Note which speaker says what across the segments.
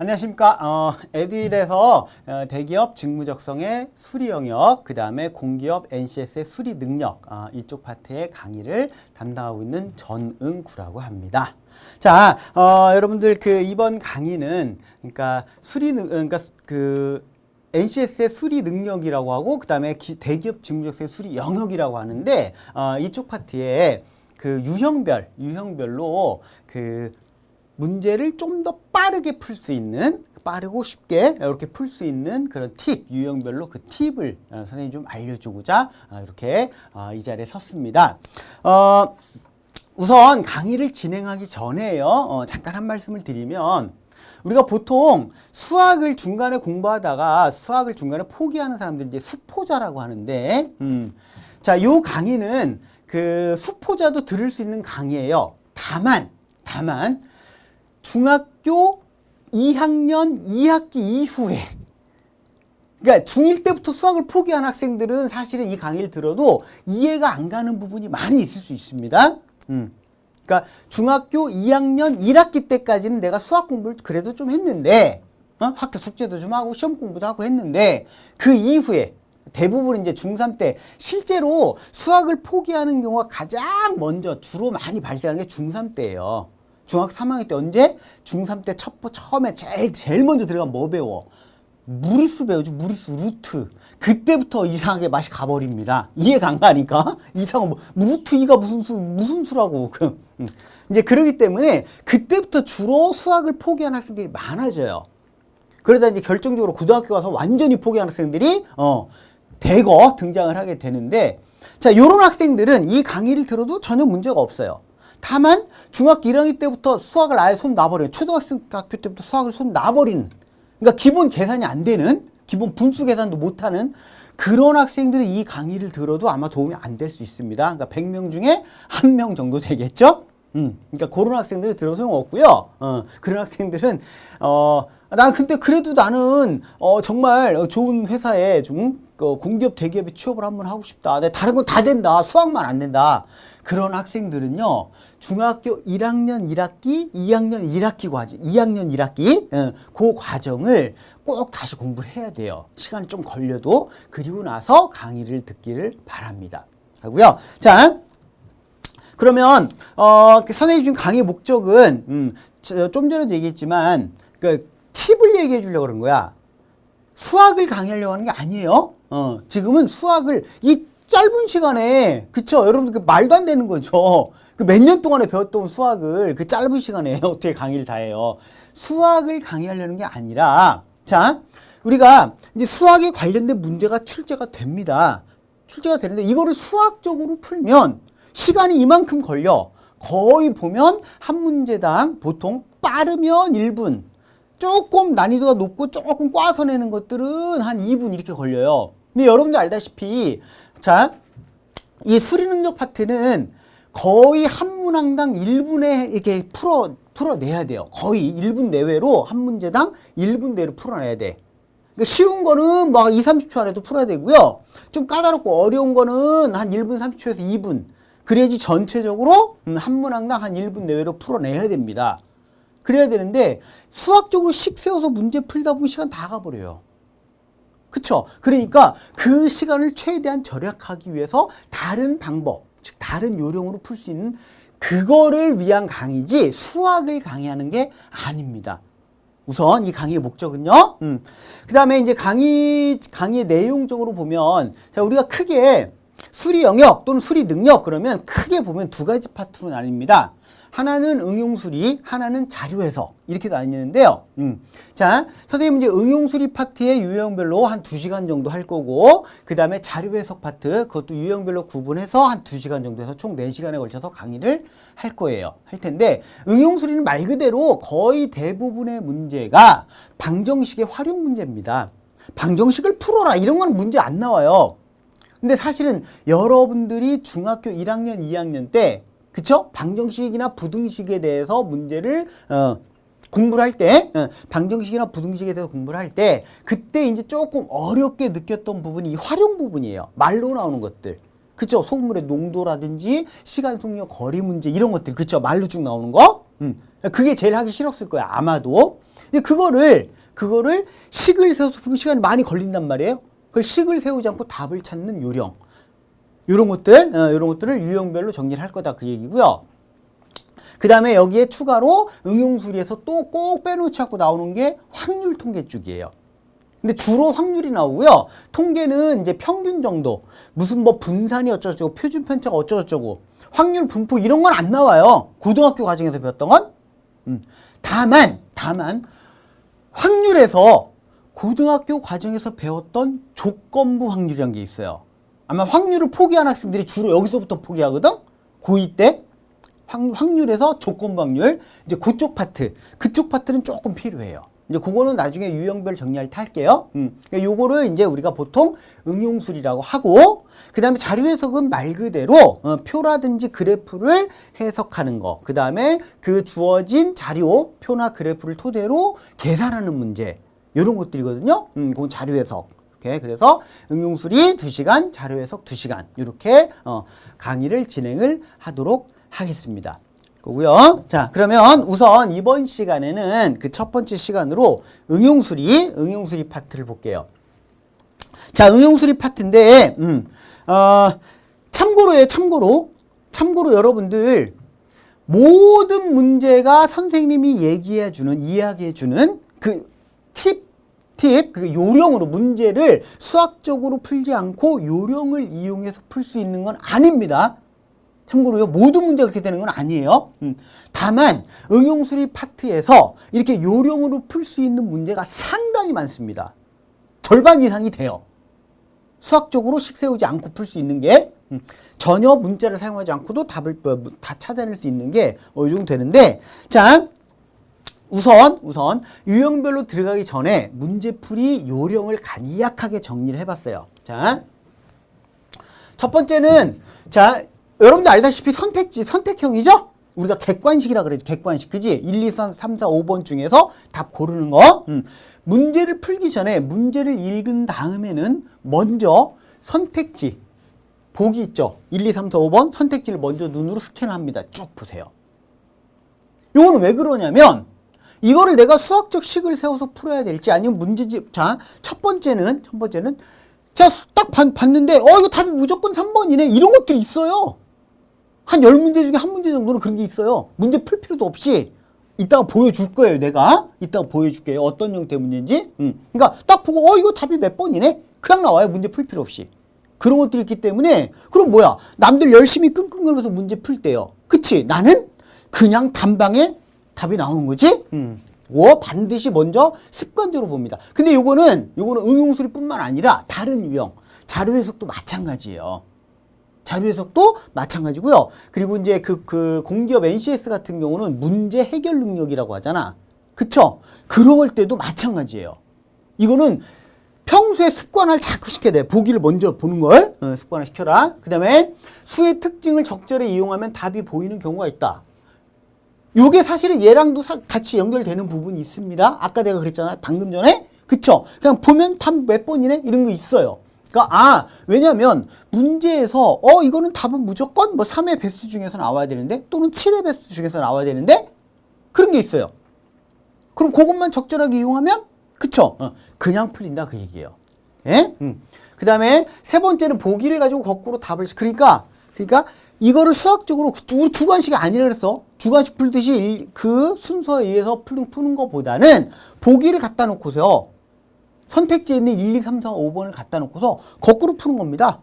Speaker 1: 안녕하십니까. 에듀윌에서 대기업 직무적성의 수리 영역, 그 다음에 공기업 NCS의 수리 능력, 이쪽 파트의 강의를 담당하고 있는 전응구라고 합니다. 자, 여러분들 이번 강의는 그러니까 NCS의 수리 능력이라고 하고, 그 다음에 대기업 직무적성의 수리 영역이라고 하는데, 이쪽 파트에 유형별로 문제를 좀 더 빠르게 풀 수 있는, 빠르고 쉽게 이렇게 풀 수 있는 그런 팁, 유형별로 그 팁을 선생님이 좀 알려주고자 이렇게 이 자리에 섰습니다. 우선 강의를 진행하기 전에요, 잠깐 한 말씀을 드리면, 우리가 보통 수학을 중간에 공부하다가 수학을 중간에 포기하는 사람들이 이제 수포자라고 하는데, 자, 요 강의는 수포자도 들을 수 있는 강의예요. 다만 중학교 2학년 2학기 이후에, 그러니까 중1 때부터 수학을 포기한 학생들은 사실은 이 강의를 들어도 이해가 안 가는 부분이 많이 있을 수 있습니다. 그러니까 중학교 2학년 1학기 때까지는 내가 수학 공부를 그래도 좀 했는데, 학교 숙제도 좀 하고 시험 공부도 하고 했는데, 그 이후에 대부분 이제 중3 때 실제로 수학을 포기하는 경우가 가장 먼저 주로 많이 발생하는 게 중3 때예요. 중학교 3학년 때 언제? 중3 때 처음에 제일 먼저 들어가면 뭐 배워? 무리수 배우죠. 무리수, 루트. 그때부터 이상하게 맛이 가버립니다. 이해가 안 가니까. 이상한 루트 2가 무슨 수라고. 이제 그러기 때문에 그때부터 주로 수학을 포기한 학생들이 많아져요. 그러다 이제 결정적으로 고등학교 가서 완전히 포기한 학생들이 대거 등장을 하게 되는데, 자, 요런 학생들은 이 강의를 들어도 전혀 문제가 없어요. 다만 중학교 1학년 때부터 수학을 아예 손 놔버리는, 초등학교 때부터 수학을 손 놔버리는, 그러니까 기본 계산이 안 되는, 기본 분수 계산도 못하는 그런 학생들은 이 강의를 들어도 아마 도움이 안 될 수 있습니다. 그러니까 100명 중에 1명 정도 되겠죠? 그러니까 그런 학생들은 들어도 소용없고요. 그런 학생들은 근데 그래도 나는 정말 좋은 회사에 좀 공기업 대기업에 취업을 한번 하고 싶다. 내가 다른 건 다 된다. 수학만 안 된다. 그런 학생들은요, 중학교 1학년 1학기, 2학년 1학기 과정, 2학년 1학기 그 과정을 꼭 다시 공부를 해야 돼요. 시간이 좀 걸려도. 그리고 나서 강의를 듣기를 바랍니다. 하고요. 자, 그러면 선생님 지금 강의 목적은 좀 전에도 얘기했지만 팁을 얘기해 주려고 그런 거야. 수학을 강의하려고 하는 게 아니에요. 지금은 수학을 이 짧은 시간에, 그쵸? 여러분들 말도 안 되는 거죠. 몇 년 동안에 배웠던 수학을 그 짧은 시간에 어떻게 강의를 다 해요. 수학을 강의하려는 게 아니라, 자, 우리가 이제 수학에 관련된 문제가 출제가 됩니다. 출제가 되는데 이거를 수학적으로 풀면 시간이 이만큼 걸려. 거의 보면 한 문제당 보통 빠르면 1분, 조금 난이도가 높고 조금 꽈서 내는 것들은 한 2분 이렇게 걸려요. 근데 여러분들 알다시피, 자, 이 수리 능력 파트는 거의 한 문항당 1분에 이렇게 풀어내야 돼요. 거의 1분 내외로 한 문제당 1분 내로 풀어내야 돼. 그러니까 쉬운 거는 막 2, 30초 안에도 풀어야 되고요. 좀 까다롭고 어려운 거는 한 1분 30초에서 2분. 그래야지 전체적으로 한 문항당 한 1분 내외로 풀어내야 됩니다. 그래야 되는데 수학적으로 식 세워서 문제 풀다 보면 시간 다 가버려요. 그쵸? 그러니까 그 시간을 최대한 절약하기 위해서 다른 방법, 즉 다른 요령으로 풀 수 있는 그거를 위한 강의지 수학을 강의하는 게 아닙니다. 우선 이 강의의 목적은요. 그 다음에 이제 강의의 내용적으로 보면, 자, 우리가 크게 수리 영역 또는 수리 능력 그러면 크게 보면 두 가지 파트로 나뉩니다. 하나는 응용수리, 하나는 자료해석 이렇게 나뉘는데요. 자, 선생님은 이제 응용수리 파트의 유형별로 한 2시간 정도 할 거고, 그 다음에 자료해석 파트 그것도 유형별로 구분해서 한 2시간 정도 해서 총 4시간에 걸쳐서 강의를 할 거예요. 할 텐데, 응용수리는 말 그대로 거의 대부분의 문제가 방정식의 활용 문제입니다. 방정식을 풀어라 이런 건 문제 안 나와요. 근데 사실은 여러분들이 중학교 1학년, 2학년 때, 그쵸? 방정식이나 부등식에 대해서 문제를, 공부를 할 때, 방정식이나 부등식에 대해서 공부를 할 때, 그때 이제 조금 어렵게 느꼈던 부분이 이 활용 부분이에요. 말로 나오는 것들. 그쵸? 소금물의 농도라든지, 시간, 속력, 거리 문제, 이런 것들. 그쵸? 말로 쭉 나오는 거. 그게 제일 하기 싫었을 거야, 아마도. 근데 그거를 식을 세워서 풀면 시간이 많이 걸린단 말이에요. 그걸 식을 세우지 않고 답을 찾는 요령. 요런 것들을 유형별로 정리를 할 거다, 그 얘기고요. 그 다음에 여기에 추가로 응용수리에서 또 꼭 빼놓지 않고 나오는 게 확률 통계 쪽이에요. 근데 주로 확률이 나오고요. 통계는 이제 평균 정도, 무슨 뭐 분산이 어쩌고저쩌고, 표준 편차가 어쩌고저쩌고, 확률 분포 이런 건 안 나와요. 고등학교 과정에서 배웠던 건. 다만 확률에서 고등학교 과정에서 배웠던 조건부 확률이라는 게 있어요. 아마 확률을 포기한 학생들이 주로 여기서부터 포기하거든? 고2 때. 확률에서 조건부 확률. 이제 그쪽 파트는 조금 필요해요. 이제 그거는 나중에 유형별 정리할 때 할게요. 요거를 이제 우리가 보통 응용술이라고 하고, 그 다음에 자료 해석은 말 그대로 표라든지 그래프를 해석하는 거. 그 다음에 그 주어진 자료, 표나 그래프를 토대로 계산하는 문제. 요런 것들이거든요. 그건 자료 해석. 이렇게 그래서 응용술이 2시간, 자료 해석 2시간. 이렇게 강의를 진행을 하도록 하겠습니다. 고요. 자, 그러면 우선 이번 시간에는 그 첫 번째 시간으로 응용수리 파트를 볼게요. 자, 응용수리 파트인데, 참고로 여러분들 모든 문제가 선생님이 이야기해주는 그 그 요령으로 문제를 수학적으로 풀지 않고 요령을 이용해서 풀 수 있는 건 아닙니다. 참고로요, 모든 문제가 그렇게 되는 건 아니에요. 다만 응용수리 파트에서 이렇게 요령으로 풀 수 있는 문제가 상당히 많습니다. 절반 이상이 돼요. 수학적으로 식 세우지 않고 풀 수 있는 게, 전혀 문자를 사용하지 않고도 답을 다 찾아낼 수 있는 게 이 정도 되는데, 자, 우선 유형별로 들어가기 전에 문제풀이 요령을 간략하게 정리를 해봤어요. 자, 첫 번째는, 자, 여러분들 알다시피 선택형이죠? 우리가 객관식이라 그러죠. 객관식. 그지? 1, 2, 3, 4, 5번 중에서 답 고르는 거. 문제를 풀기 전에 문제를 읽은 다음에는 먼저 선택지, 보기 있죠? 1, 2, 3, 4, 5번 선택지를 먼저 눈으로 스캔합니다. 쭉 보세요. 이거는 왜 그러냐면, 이거를 내가 수학적 식을 세워서 풀어야 될지 아니면 문제집, 자, 첫 번째는 자, 딱 봤는데, 이거 답이 무조건 3번이네. 이런 것들이 있어요. 한 10문제 중에 한 문제 정도는 그런 게 있어요. 문제 풀 필요도 없이. 이따가 보여줄 거예요, 내가. 이따가 보여줄게요. 어떤 형태의 문제인지. 그러니까 딱 보고, 이거 답이 몇 번이네? 그냥 나와요. 문제 풀 필요 없이. 그런 것들이 있기 때문에, 그럼 뭐야? 남들 열심히 끙끙거리면서 문제 풀 때요. 그치? 나는 그냥 단방에 답이 나오는 거지? 반드시 먼저 습관적으로 봅니다. 근데 요거는 응용수리뿐만 아니라 다른 유형, 자료 해석도 마찬가지예요. 자료 해석도 마찬가지고요. 그리고 이제 그 공기업 NCS 같은 경우는 문제 해결 능력이라고 하잖아. 그쵸? 그런 걸 때도 마찬가지예요. 이거는 평소에 습관을 자꾸 시켜야 돼. 보기를 먼저 보는 걸 습관을 시켜라. 그 다음에 수의 특징을 적절히 이용하면 답이 보이는 경우가 있다. 요게 사실은 얘랑도 같이 연결되는 부분이 있습니다. 아까 내가 그랬잖아. 방금 전에. 그쵸? 그냥 보면 답 몇 번이네? 이런 거 있어요. 그러니까, 왜냐면, 문제에서, 이거는 답은 무조건 뭐 3의 배수 중에서 나와야 되는데, 또는 7의 배수 중에서 나와야 되는데, 그런 게 있어요. 그럼 그것만 적절하게 이용하면, 그쵸? 그냥 풀린다. 그 얘기예요. 예? 그 다음에 세 번째는 보기를 가지고 거꾸로 답을, 그러니까, 이거를 수학적으로 우리 주관식이 아니라 그랬어. 주관식 풀듯이 그 순서에 의해서 푸는 것보다는 보기를 갖다 놓고서요. 선택지에 있는 1, 2, 3, 4, 5번을 갖다 놓고서 거꾸로 푸는 겁니다.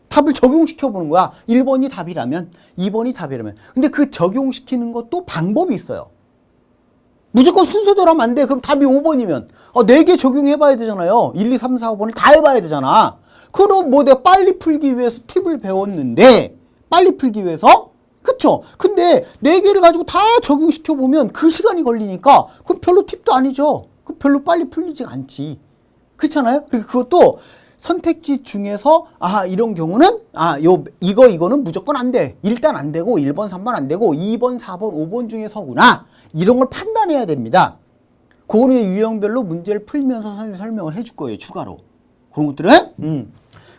Speaker 1: 답을 적용시켜 보는 거야. 1번이 답이라면, 2번이 답이라면. 근데 그 적용시키는 것도 방법이 있어요. 무조건 순서대로 하면 안 돼. 그럼 답이 5번이면 4개 적용해 봐야 되잖아요. 1, 2, 3, 4, 5번을 다 해봐야 되잖아. 그럼 뭐 내가 빨리 풀기 위해서 팁을 배웠는데, 빨리 풀기 위해서? 그쵸? 근데 4개를 가지고 다 적용시켜 보면 그 시간이 걸리니까 그건 별로 팁도 아니죠. 그 별로 빨리 풀리지가 않지. 그렇잖아요? 그러니까 그것도 선택지 중에서 이런 경우는 이거는 무조건 안 돼. 일단 안 되고 1번, 3번 안 되고 2번, 4번, 5번 중에서구나. 이런 걸 판단해야 됩니다. 그거는 유형별로 문제를 풀면서 선생님이 설명을 해줄 거예요. 추가로. 그런 것들은.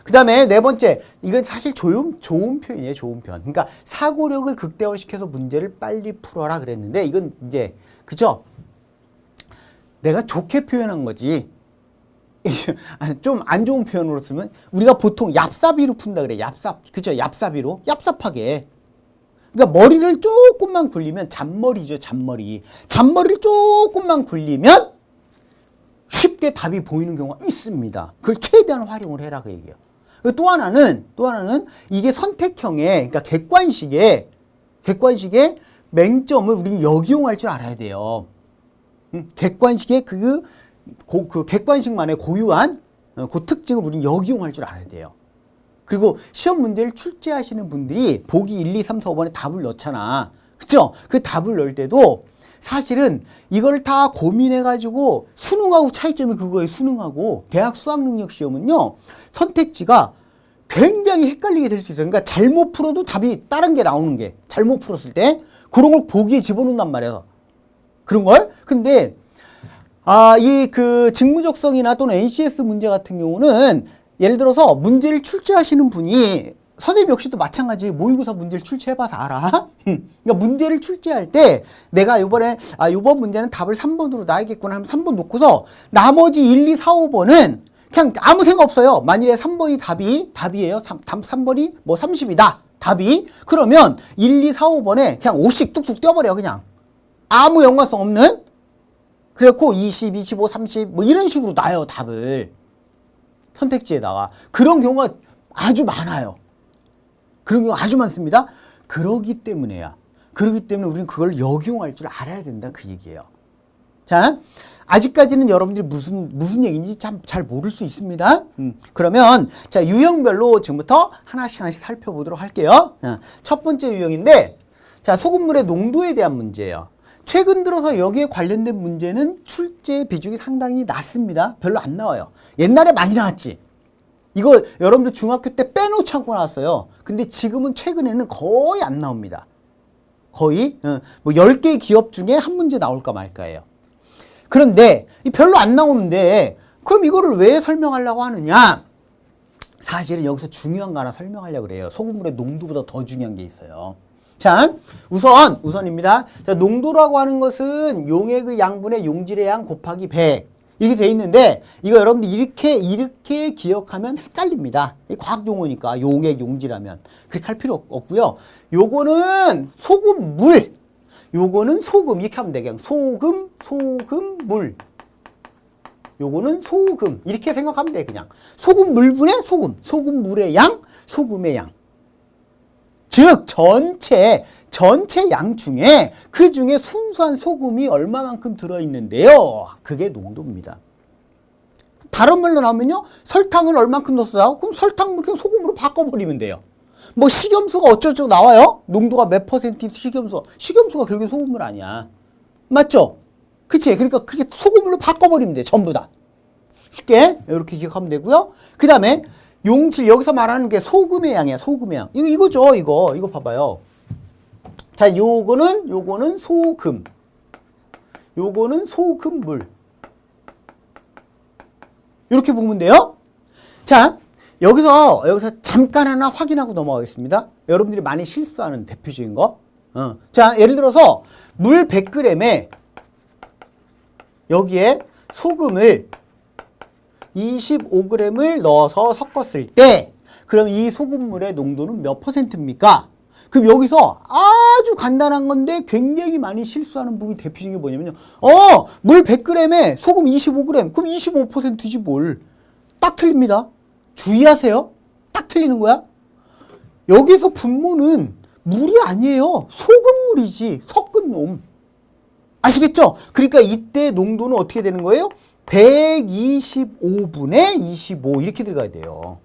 Speaker 1: 그 다음에 네 번째, 이건 사실 좋은 표현이에요. 좋은 표현. 그러니까 사고력을 극대화시켜서 문제를 빨리 풀어라 그랬는데 이건 이제 그죠? 내가 좋게 표현한 거지. 좀 안 좋은 표현으로 쓰면 우리가 보통 얍삽이로 푼다 그래. 얍삽. 그죠? 얍삽이로. 얍삽하게. 그러니까 머리를 조금만 굴리면 잔머리죠. 잔머리. 잔머리를 조금만 굴리면 쉽게 답이 보이는 경우가 있습니다. 그걸 최대한 활용을 해라 그 얘기예요. 또 하나는 이게 선택형의 그러니까 객관식의 맹점을 우리는 역이용할 줄 알아야 돼요. 객관식의 그 객관식만의 고유한 그 특징을 우리는 역이용할 줄 알아야 돼요. 그리고 시험 문제를 출제하시는 분들이 보기 1, 2, 3, 4, 5번에 답을 넣잖아. 그쵸? 그 답을 넣을 때도 사실은 이걸 다 고민해가지고 수능하고 차이점이 그거예요. 수능하고 대학 수학능력 시험은요. 선택지가 굉장히 헷갈리게 될 수 있어요. 그러니까 잘못 풀어도 답이 다른 게 나오는 게 잘못 풀었을 때 그런 걸 보기에 집어넣는단 말이에요. 그런 걸. 근데 이 그 직무적성이나 또는 NCS 문제 같은 경우는 예를 들어서 문제를 출제하시는 분이 선생님 역시도 마찬가지 모의고사 문제를 출제해봐서 알아. 그러니까 문제를 출제할 때 내가 이번 문제는 답을 3번으로 놔야겠구나 하면 3번 놓고서 나머지 1, 2, 4, 5번은 그냥 아무 생각 없어요. 만일에 3번이 답이에요. 3번이 뭐 30이다. 답이. 그러면 1, 2, 4, 5번에 그냥 5씩 뚝뚝 떼어버려 그냥. 아무 연관성 없는. 그래갖고 20, 25, 30 뭐 이런 식으로 놔요 답을. 선택지에다가. 그런 경우가 아주 많아요. 그런 경우가 아주 많습니다. 그러기 때문에 우리는 그걸 역용할 줄 알아야 된다 그 얘기예요. 자, 아직까지는 여러분들이 무슨 얘기인지 참 잘 모를 수 있습니다. 그러면 자 유형별로 지금부터 하나씩 살펴보도록 할게요. 첫 번째 유형인데 자 소금물의 농도에 대한 문제예요. 최근 들어서 여기에 관련된 문제는 출제 비중이 상당히 낮습니다. 별로 안 나와요. 옛날에 많이 나왔지. 이거 여러분들 중학교 때 빼놓지 않고 나왔어요. 근데 지금은 최근에는 거의 안 나옵니다. 거의 뭐 10개 기업 중에 한 문제 나올까 말까예요. 그런데 별로 안 나오는데 그럼 이거를 왜 설명하려고 하느냐? 사실은 여기서 중요한 거 하나 설명하려고 그래요. 소금물의 농도보다 더 중요한 게 있어요. 자, 우선입니다. 자, 농도라고 하는 것은 용의 그 양분의 용질의 양 곱하기 100 이렇게 돼 있는데 이거 여러분들 이렇게 기억하면 헷갈립니다. 과학 용어니까 용액 용질하면 그렇게 할 필요 없고요. 요거는 소금물, 요거는 소금 이렇게 하면 돼. 그냥 소금물. 요거는 소금 이렇게 생각하면 돼. 그냥 소금물분의 소금물의 양, 소금의 양. 즉 전체 양 중에 그 중에 순수한 소금이 얼마만큼 들어있는데요. 그게 농도입니다. 다른 말로 나오면요. 설탕을 얼만큼 넣었어요? 그럼 설탕물 그냥 소금으로 바꿔버리면 돼요. 뭐 식염수가 어쩌고 나와요? 농도가 몇 퍼센트 식염수가 결국엔 소금물 아니야. 맞죠? 그치? 그러니까 그렇게 소금물로 바꿔버리면 돼. 전부 다. 쉽게 이렇게 기억하면 되고요. 그 다음에 용질 여기서 말하는 게 소금의 양이야. 소금의 양. 이거죠. 이거 봐봐요. 자, 요거는 소금. 요거는 소금물. 이렇게 보면 돼요. 자, 여기서 잠깐 하나 확인하고 넘어가겠습니다. 여러분들이 많이 실수하는 대표적인 거. 자, 예를 들어서 물 100g에 여기에 소금을 25g을 넣어서 섞었을 때 그럼 이 소금물의 농도는 몇 %입니까? 그럼 여기서 아주 간단한 건데 굉장히 많이 실수하는 부분이 대표적인 게 뭐냐면요. 물 100g에 소금 25g. 그럼 25%지 뭘. 딱 틀립니다. 주의하세요. 딱 틀리는 거야. 여기서 분모는 물이 아니에요. 소금물이지. 섞은 놈. 아시겠죠? 그러니까 이때 농도는 어떻게 되는 거예요? 125분의 25 이렇게 들어가야 돼요.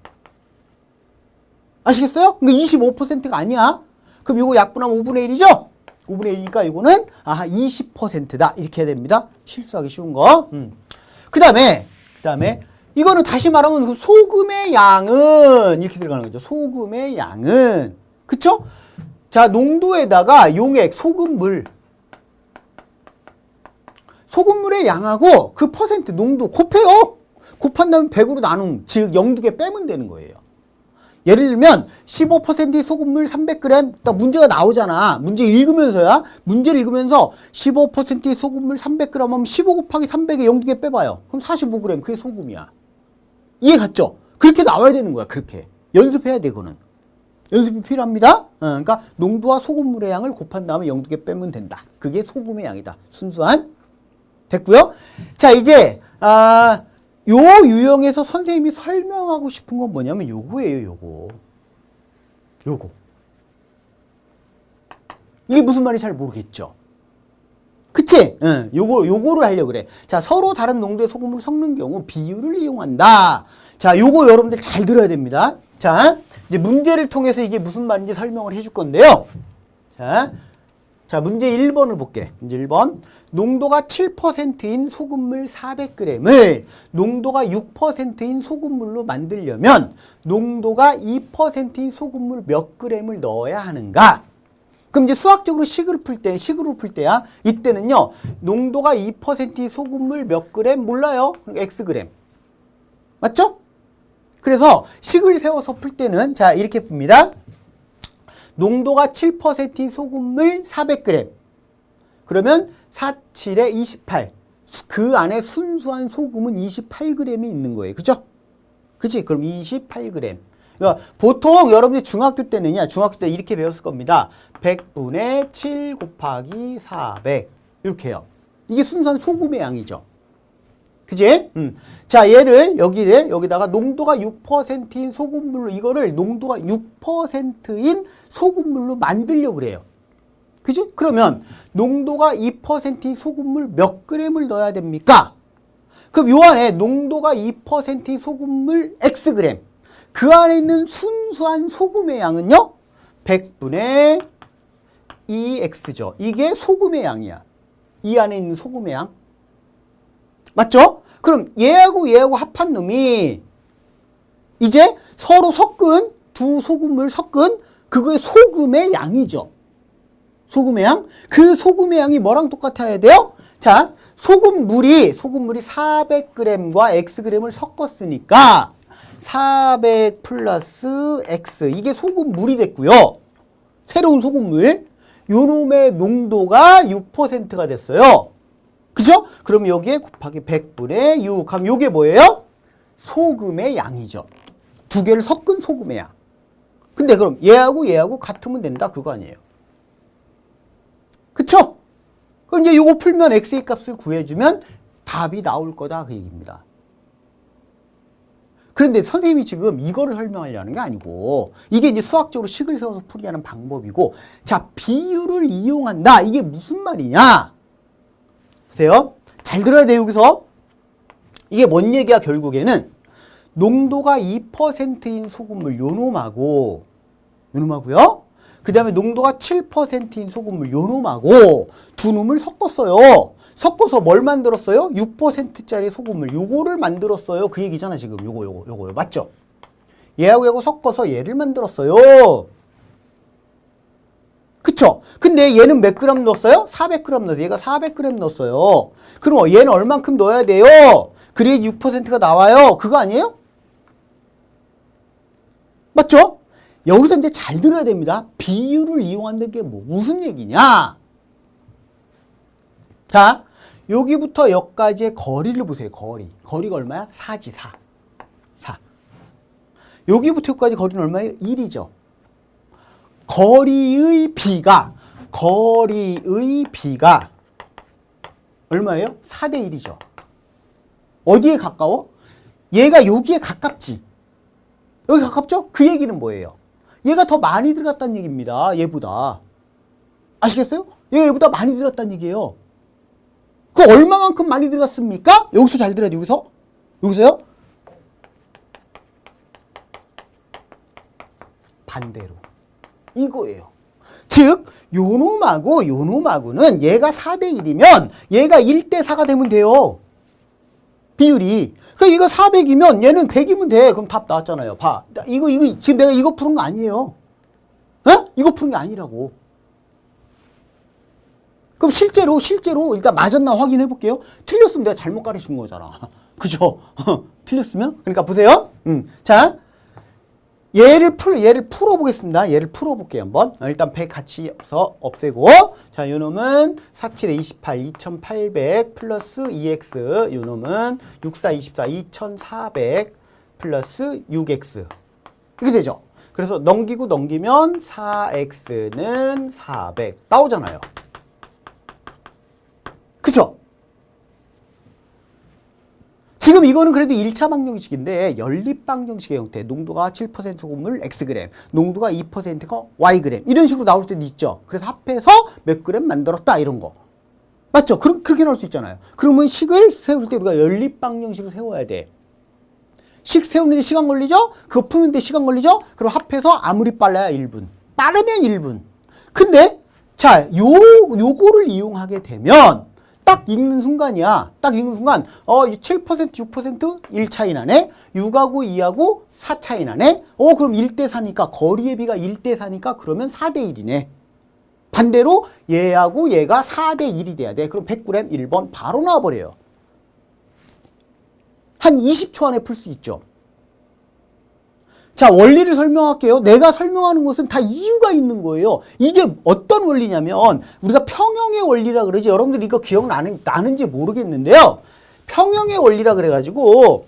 Speaker 1: 아시겠어요? 그러니까 25%가 아니야. 그럼 이거 약분하면 5분의 1이죠? 5분의 1이니까 이거는 20%다. 이렇게 해야 됩니다. 실수하기 쉬운 거. 그 다음에 이거는 다시 말하면 소금의 양은 이렇게 들어가는 거죠. 소금의 양은. 그쵸? 자, 농도에다가 용액, 소금물의 양하고 그 퍼센트 농도 곱해요. 곱한 다음에 100으로 나눔. 즉 0두 개 빼면 되는 거예요. 예를 들면 15%의 소금물 300g 딱 문제가 나오잖아. 문제 읽으면서야. 문제를 읽으면서 15%의 소금물 300g 하면 15 곱하기 300에 0두 개 빼봐요. 그럼 45g 그게 소금이야. 이해 갔죠? 그렇게 나와야 되는 거야. 그렇게. 연습해야 돼 그거는. 연습이 필요합니다. 그러니까 농도와 소금물의 양을 곱한 다음에 0두 개 빼면 된다. 그게 소금의 양이다. 순수한. 됐고요. 자 이제 요 유형에서 선생님이 설명하고 싶은 건 뭐냐면 요거예요. 요거. 이게 무슨 말인지 잘 모르겠죠? 그치? 요거를 하려고 그래. 자, 서로 다른 농도의 소금을 섞는 경우 비율을 이용한다. 자, 요거 여러분들 잘 들어야 됩니다. 자, 이제 문제를 통해서 이게 무슨 말인지 설명을 해줄 건데요. 자, 문제 1번을 볼게. 문제 1번. 농도가 7%인 소금물 400g을 농도가 6%인 소금물로 만들려면 농도가 2%인 소금물 몇 g을 넣어야 하는가? 그럼 이제 수학적으로 식으로 풀 때야. 이때는요, 농도가 2%인 소금물 몇 g 몰라요. Xg. 맞죠? 그래서 식을 세워서 풀 때는 자, 이렇게 풉니다. 농도가 7%인 소금물 400g. 그러면 4, 7에 28. 그 안에 순수한 소금은 28g이 있는 거예요. 그죠? 그치? 그럼 28g. 그러니까 보통 여러분들 중학교 때 이렇게 배웠을 겁니다. 100분의 7 곱하기 400. 이렇게 해요. 이게 순수한 소금의 양이죠. 그지? 자, 얘를 여기다가 농도가 6%인 소금물로 이거를 농도가 6%인 소금물로 만들려고 그래요. 그지? 그러면 농도가 2%인 소금물 몇 g을 넣어야 됩니까? 그럼 요 안에 농도가 2%인 소금물 Xg. 그 안에 있는 순수한 소금의 양은요? 100분의 2X죠. 이게 소금의 양이야. 이 안에 있는 소금의 양. 맞죠? 그럼 얘하고 합한 놈이 이제 서로 섞은 두 소금을 섞은 그거의 소금의 양이죠. 소금의 양. 그 소금의 양이 뭐랑 똑같아야 돼요? 자, 소금물이 400g과 Xg을 섞었으니까 400 플러스 X 이게 소금물이 됐고요. 새로운 소금물. 요 놈의 농도가 6%가 됐어요. 그죠? 그럼 여기에 곱하기 100분의 6 하면 요게 뭐예요? 소금의 양이죠. 두 개를 섞은 소금의 양. 근데 그럼 얘하고 같으면 된다 그거 아니에요. 그쵸? 그럼 이제 요거 풀면 x의 값을 구해주면 답이 나올 거다 그 얘기입니다. 그런데 선생님이 지금 이거를 설명하려는 게 아니고 이게 이제 수학적으로 식을 세워서 풀이 하는 방법이고 자, 비율을 이용한다. 이게 무슨 말이냐? 보세요. 잘 들어야 돼요, 여기서. 이게 뭔 얘기야, 결국에는. 농도가 2%인 소금물 요놈하고요. 그 다음에 농도가 7%인 소금물 요놈하고 두 놈을 섞었어요. 섞어서 뭘 만들었어요? 6%짜리 소금물 요거를 만들었어요. 그 얘기잖아, 지금. 요거. 맞죠? 얘하고 섞어서 얘를 만들었어요. 그쵸? 근데 얘는 몇 그램 넣었어요? 400g 넣었어요. 얘가 400g 넣었어요. 그럼 얘는 얼만큼 넣어야 돼요? 그래야지 6%가 나와요. 그거 아니에요? 맞죠? 여기서 이제 잘 들어야 됩니다. 비율을 이용한다는 게 무슨 얘기냐? 자, 여기부터 여기까지의 거리를 보세요. 거리가 얼마야? 4지, 4. 여기부터 여기까지 거리는 얼마예요? 1이죠. 거리의 비가 얼마예요? 4대 1이죠. 어디에 가까워? 얘가 여기에 가깝지. 여기 가깝죠? 그 얘기는 뭐예요? 얘가 더 많이 들어갔다는 얘기입니다. 얘보다. 아시겠어요? 얘보다 많이 들어갔다는 얘기예요. 그 얼마만큼 많이 들어갔습니까? 여기서 잘 들어야 돼. 여기서요? 반대로. 이거예요. 즉 요놈하고는 얘가 4대 1이면 얘가 1대 4가 되면 돼요. 비율이. 그러니까 이거 400이면 얘는 100이면 돼. 그럼 답 나왔잖아요. 봐. 이거 지금 내가 이거 푸는 거 아니에요. 어? 이거 푸는 게 아니라고. 그럼 실제로 일단 맞았나 확인해 볼게요. 틀렸으면 내가 잘못 가르친 거잖아. 그죠? 틀렸으면? 그러니까 보세요. 자, 얘를 풀어보겠습니다. 얘를 풀어볼게요, 한번. 일단 100 같이 없애고. 자, 요 놈은 47에 28, 2800 플러스 2x. 요 놈은 64, 24, 2400 플러스 6x. 이렇게 되죠. 그래서 넘기면 4x는 400 나오잖아요. 그쵸? 지금 이거는 그래도 1차 방정식인데 연립 방정식의 형태, 농도가 7% 소금물 Xg, 농도가 2%가 Yg 이런 식으로 나올 때도 있죠. 그래서 합해서 몇 그램 만들었다 이런 거. 맞죠? 그렇게 나올 수 있잖아요. 그러면 식을 세울 때 우리가 연립 방정식을 세워야 돼. 식 세우는데 시간 걸리죠? 그거 푸는데 시간 걸리죠? 그럼 합해서 아무리 빨라야 1분. 빠르면 1분. 근데 자, 요거를 이용하게 되면 딱 읽는 순간이야. 딱 읽는 순간 7%, 6% 1 차이 나네. 6하고 2하고 4 차이 나네. 그럼 1대 4니까 거리의 비가 1대 4니까 그러면 4대 1이네. 반대로 얘하고 얘가 4대 1이 돼야 돼. 그럼 100g 1번 바로 나와버려요. 한 20초 안에 풀 수 있죠. 자, 원리를 설명할게요. 내가 설명하는 것은 다 이유가 있는 거예요. 이게 어떤 원리냐면 우리가 평형의 원리라 그러지. 여러분들 이거 기억나는지 모르겠는데요. 평형의 원리라 그래가지고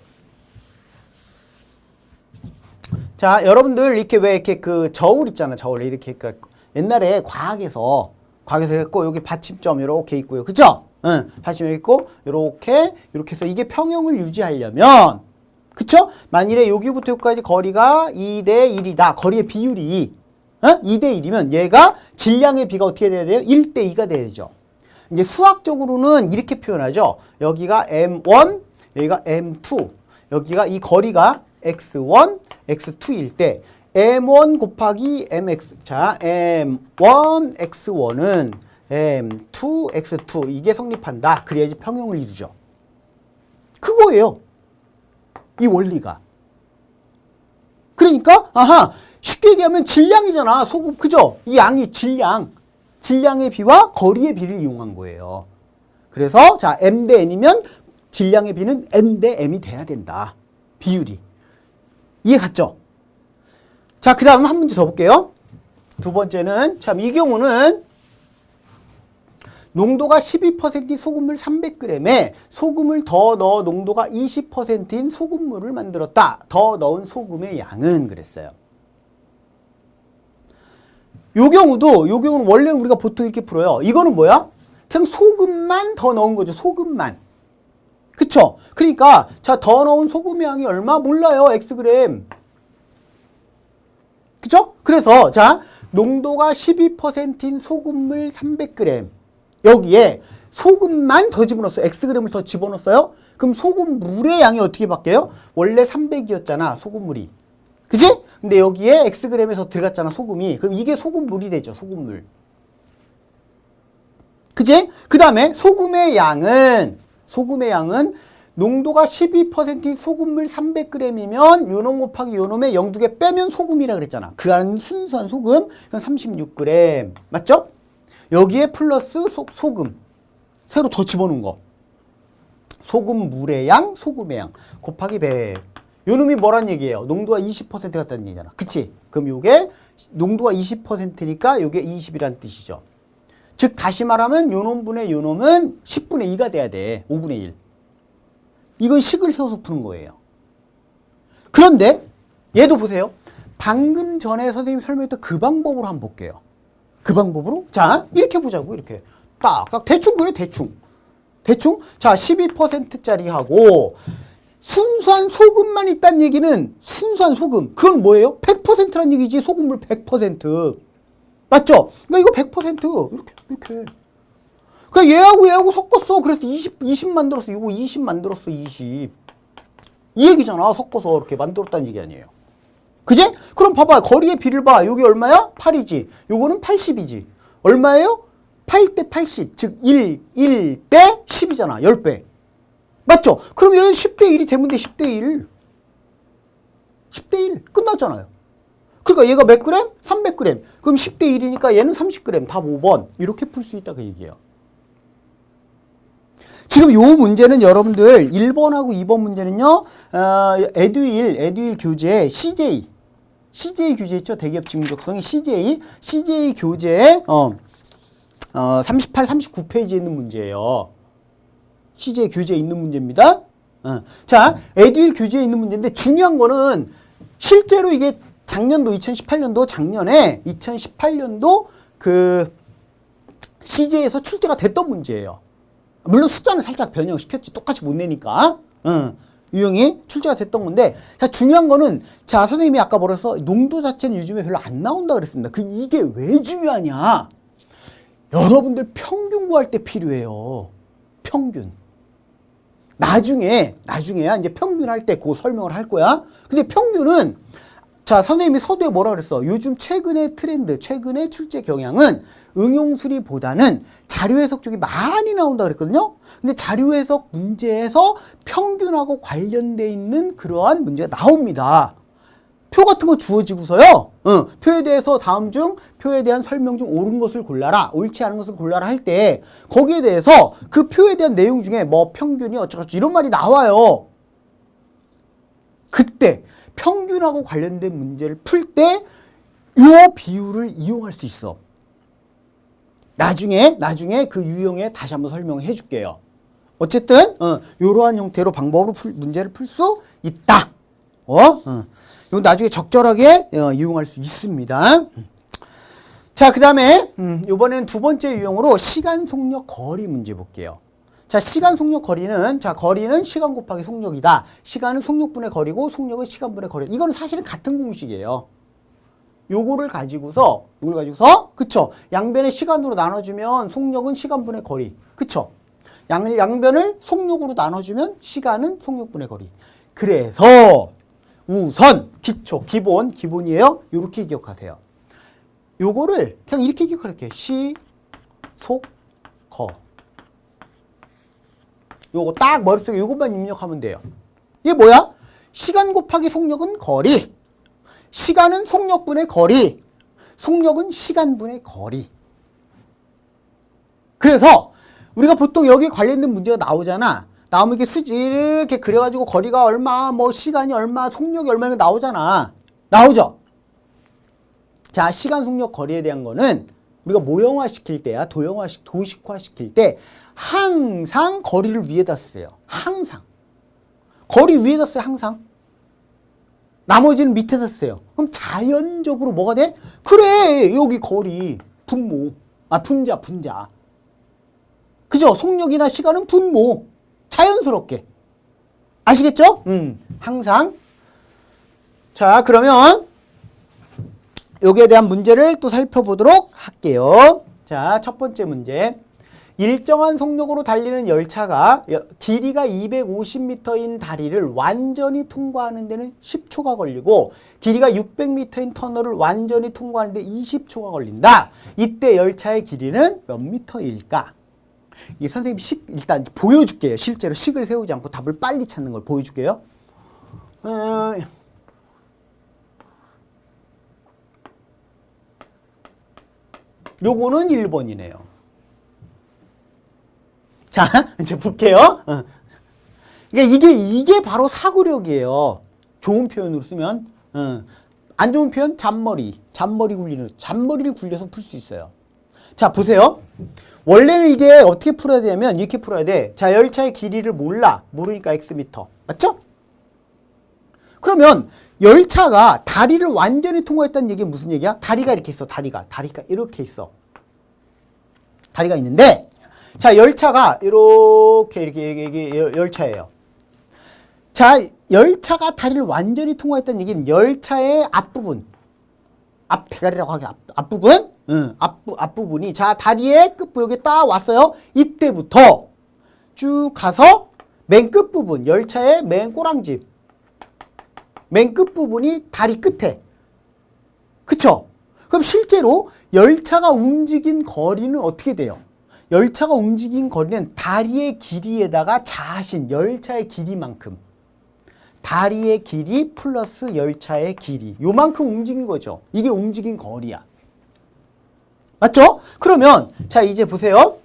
Speaker 1: 자, 여러분들 이렇게 왜 이렇게 그 저울 있잖아. 저울 이렇게 옛날에 과학에서 했고 여기 받침점 이렇게 있고요. 그죠? 응, 받침점 있고 이렇게 해서 이게 평형을 유지하려면 그쵸? 만일에 여기부터 여기까지 거리가 2대 1이다. 거리의 비율이 2대 1이면 얘가 질량의 비가 어떻게 돼야 돼요? 1대 2가 돼야죠. 이제 수학적으로는 이렇게 표현하죠. 여기가 M1, 여기가 M2, 여기가 이 거리가 X1, X2일 때 M1 곱하기 MX. 자, M1, X1은 M2, X2 이게 성립한다. 그래야지 평형을 이루죠. 그거예요. 이 원리가. 그러니까 쉽게 얘기하면 질량이잖아. 소금 그죠? 이 양이 질량의 비와 거리의 비를 이용한 거예요. 그래서 자 M 대 N이면 질량의 비는 N 대 M이 돼야 된다. 비율이. 이해 갔죠? 자, 그 다음 한 문제 더 볼게요. 두 번째는 참 이 경우는 농도가 12%인 소금물 300g에 소금을 더 넣어 농도가 20%인 소금물을 만들었다. 더 넣은 소금의 양은 그랬어요. 요 경우는 원래 우리가 보통 이렇게 풀어요. 이거는 뭐야? 그냥 소금만 더 넣은 거죠. 소금만. 그쵸? 그러니까 자, 더 넣은 소금의 양이 얼마? 몰라요. Xg. 그쵸? 그래서 자, 농도가 12%인 소금물 300g 여기에 소금만 더 집어넣었어요. Xg을 더 집어넣었어요. 그럼 소금물의 양이 어떻게 바뀌어요? 원래 300이었잖아. 소금물이. 그치? 근데 여기에 Xg에서 들어갔잖아. 소금이. 그럼 이게 소금물이 되죠. 소금물. 그치? 그 다음에 소금의 양은 농도가 12%인 소금물 300g이면 요놈 곱하기 요놈의 0두 개 빼면 소금이라 그랬잖아. 그 안은 순수한 소금. 그럼 36g. 맞죠? 여기에 플러스 소금. 새로 더 집어넣은 거. 소금물의 양, 소금의 양. 곱하기 100. 요 놈이 뭐란 얘기예요? 농도가 20% 같다는 얘기잖아. 그치? 그럼 요게 농도가 20%니까 요게 20이란 뜻이죠. 즉, 다시 말하면 요 놈분의 요 놈은 10분의 2가 돼야 돼. 5분의 1. 이건 식을 세워서 푸는 거예요. 그런데 얘도 보세요. 방금 전에 선생님이 설명했던 그 방법으로 한번 볼게요. 그 방법으로? 자, 이렇게 보자고, 이렇게. 딱, 대충 그래, 대충. 자, 12%짜리 하고, 순수한 소금만 있다는 얘기는, 순수한 소금. 그건 뭐예요? 100%란 얘기지, 소금물 100%. 맞죠? 그러니까 이거 100%. 이렇게. 그러니까 얘하고 섞었어. 그래서 20 만들었어. 이거 20 만들었어, 20. 이 얘기잖아, 섞어서 이렇게 만들었다는 얘기 아니에요. 그지? 그럼 봐봐. 거리의 비를 봐. 여기 얼마야? 8이지. 요거는 80이지. 얼마예요? 8대 80. 즉 1대 10이잖아. 10배. 맞죠? 그럼 얘는 10대 1이 되면 돼. 10대 1. 10대 1. 끝났잖아요. 그러니까 얘가 몇 그램? 300g. 그럼 10대 1이니까 얘는 30g. 답 5번. 이렇게 풀 수 있다 그 얘기예요. 지금 요 문제는 여러분들 1번하고 2번 문제는요. 에듀윌 교재 CJ CJ 교재 있죠? 대기업 직무적성이 CJ 교재 38, 39페이지에 있는 문제예요. CJ 교재에 있는 문제입니다. 자, 에듀윌 교재에 있는 문제인데 중요한 거는 실제로 이게 작년도 2018년도 작년에 2018년도 그 CJ에서 출제가 됐던 문제예요. 물론 숫자는 살짝 변형시켰지. 똑같이 못 내니까. 유형이 출제가 됐던 건데, 자, 중요한 거는, 자, 선생님이 아까 뭐랬어? 농도 자체는 요즘에 별로 안 나온다 그랬습니다. 이게 왜 중요하냐? 여러분들 평균 구할 때 필요해요. 평균. 나중에야 이제 평균 할 때 그거 설명을 할 거야. 근데 평균은, 자, 선생님이 서두에 뭐라 그랬어? 요즘 최근의 트렌드, 최근의 출제 경향은 응용수리보다는 자료해석 쪽이 많이 나온다 그랬거든요. 근데 자료해석 문제에서 평균하고 관련돼 있는 그러한 문제가 나옵니다. 표 같은 거 주어지고서요. 표에 대해서 다음 중 표에 대한 설명 중 옳은 것을 골라라, 옳지 않은 것을 골라라 할 때 거기에 대해서 그 표에 대한 내용 중에 뭐 평균이 어쩌고저쩌고 이런 말이 나와요. 그때 평균하고 관련된 문제를 풀 때 요 비율을 이용할 수 있어. 나중에 그 유형에 다시 한번 설명을 해줄게요. 어쨌든 이러한 형태로 방법으로 문제를 풀 수 있다. 이건 나중에 적절하게 이용할 수 있습니다. 자, 그 다음에 이번엔 두 번째 유형으로 시간, 속력, 거리 문제 볼게요. 자, 시간, 속력, 거리는, 자, 거리는 시간 곱하기 속력이다. 시간은 속력분의 거리고 속력은 시간분의 거리. 이거는 사실은 같은 공식이에요. 요거를 가지고서, 그쵸? 양변의 시간으로 나눠주면 속력은 시간분의 거리. 그쵸? 양변을 속력으로 나눠주면 시간은 속력분의 거리. 그래서 우선, 기본이에요. 요렇게 기억하세요. 요거를 그냥 이렇게 기억할게요. 시, 속, 거. 요거 딱 머릿속에 요것만 입력하면 돼요. 이게 뭐야? 시간 곱하기 속력은 거리. 시간은 속력분의 거리. 속력은 시간분의 거리. 그래서 우리가 보통 여기 관련된 문제가 나오잖아. 나오면 이렇게 그려가지고 거리가 얼마, 뭐 시간이 얼마, 속력이 얼마 이렇게 나오잖아. 나오죠? 자, 시간, 속력, 거리에 대한 거는 우리가 모형화 시킬 때야, 도식화 시킬 때 항상 거리를 위에다 쓰세요. 항상. 거리 위에다 써요, 항상. 나머지는 밑에다 쓰세요. 그럼 자연적으로 뭐가 돼? 그래, 여기 거리, 분모. 분자. 그죠? 속력이나 시간은 분모. 자연스럽게. 아시겠죠? 항상. 자, 그러면 여기에 대한 문제를 또 살펴보도록 할게요. 자, 첫 번째 문제. 일정한 속력으로 달리는 열차가 길이가 250m인 다리를 완전히 통과하는 데는 10초가 걸리고 길이가 600m인 터널을 완전히 통과하는 데 20초가 걸린다. 이때 열차의 길이는 몇 미터일까? 이 선생님이 일단 보여줄게요. 실제로 식을 세우지 않고 답을 빨리 찾는 걸 보여줄게요. 요거는 1번이네요. 자, 이제 볼게요. 그러니까 이게 바로 사고력이에요. 좋은 표현으로 쓰면. 안 좋은 표현? 잔머리를 굴려서 풀 수 있어요. 자, 보세요. 원래는 이게 어떻게 풀어야 되냐면 이렇게 풀어야 돼. 자, 열차의 길이를 모르니까 X미터. 맞죠? 그러면 열차가 다리를 완전히 통과했다는 얘기는 무슨 얘기야? 다리가 이렇게 있어. 다리가 이렇게 있어. 다리가 있는데, 자, 열차가 이렇게 열차예요. 자, 열차가 다리를 완전히 통과했다는 얘기는 열차의 앞부분, 앞 대가리라고 하게 앞부분, 앞부분이, 자, 다리의 끝부분에 딱 왔어요. 이때부터 쭉 가서 맨 끝부분, 열차의 맨 꼬랑집, 맨 끝부분이 다리 끝에. 그쵸? 그럼 실제로 열차가 움직인 거리는 어떻게 돼요? 열차가 움직인 거리는 다리의 길이에다가 자신, 열차의 길이만큼. 다리의 길이 플러스 열차의 길이. 요만큼 움직인 거죠. 이게 움직인 거리야. 맞죠? 그러면, 자, 이제 보세요.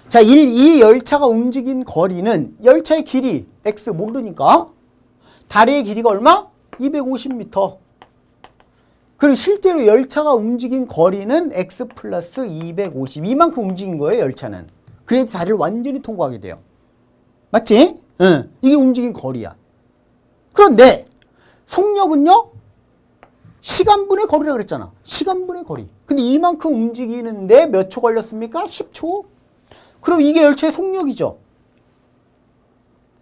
Speaker 1: 자, 이 열차가 움직인 거리는 열차의 길이, X 모르니까. 다리의 길이가 얼마? 250m. 그리고 실제로 열차가 움직인 거리는 x 플러스 250. 이만큼 움직인 거예요, 열차는. 그래서 다리를 완전히 통과하게 돼요. 맞지? 응. 이게 움직인 거리야. 그런데 속력은요? 시간분의 거리라 그랬잖아. 시간분의 거리. 근데 이만큼 움직이는데 몇 초 걸렸습니까? 10초. 그럼 이게 열차의 속력이죠.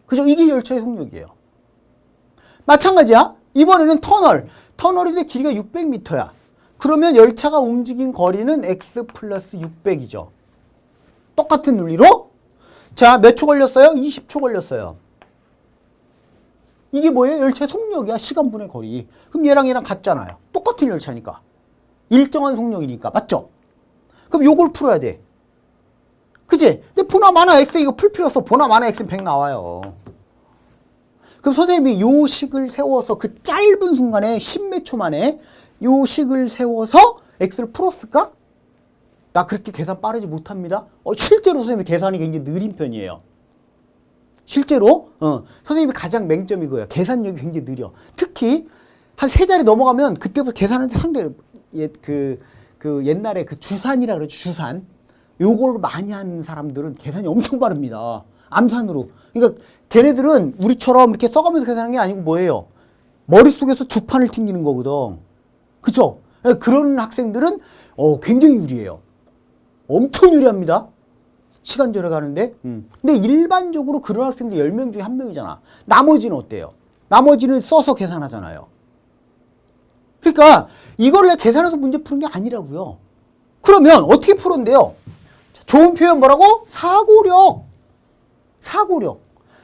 Speaker 1: 그죠? 이게 열차의 속력이에요. 마찬가지야. 이번에는 터널. 터널인데 길이가 600m야. 그러면 열차가 움직인 거리는 x 플러스 600이죠. 똑같은 논리로 자, 몇 초 걸렸어요? 20초 걸렸어요. 이게 뭐예요? 열차의 속력이야. 시간분의 거리. 그럼 얘랑 같잖아요. 똑같은 열차니까. 일정한 속력이니까. 맞죠? 그럼 요걸 풀어야 돼. 그치? 근데 보나 마나 x 이거 풀 필요 없어. 보나 마나 x는 100 나와요. 그럼 선생님이 요 식을 세워서 그 짧은 순간에 10몇 초 만에 요 식을 세워서 x를 풀었을까? 나 그렇게 계산 빠르지 못합니다. 실제로 선생님이 계산이 굉장히 느린 편이에요. 실제로 선생님이 가장 맹점이 그거예요. 계산력이 굉장히 느려. 특히 한 3자리 넘어가면 그때부터 계산하는데 상당히 옛날에 그 주산이라 그러죠. 주산. 요걸 많이 하는 사람들은 계산이 엄청 빠릅니다. 암산으로. 그러니까 걔네들은 우리처럼 이렇게 써가면서 계산하는 게 아니고 뭐예요? 머릿속에서 주판을 튕기는 거거든. 그쵸? 그런 학생들은 굉장히 유리해요. 엄청 유리합니다. 시간 절약하는데. 근데 일반적으로 그런 학생들 10명 중에 1명이잖아. 나머지는 어때요? 나머지는 써서 계산하잖아요. 그러니까 이걸 계산해서 문제 푸는 게 아니라고요. 그러면 어떻게 풀었는데요? 좋은 표현 뭐라고? 사고력. 사고력.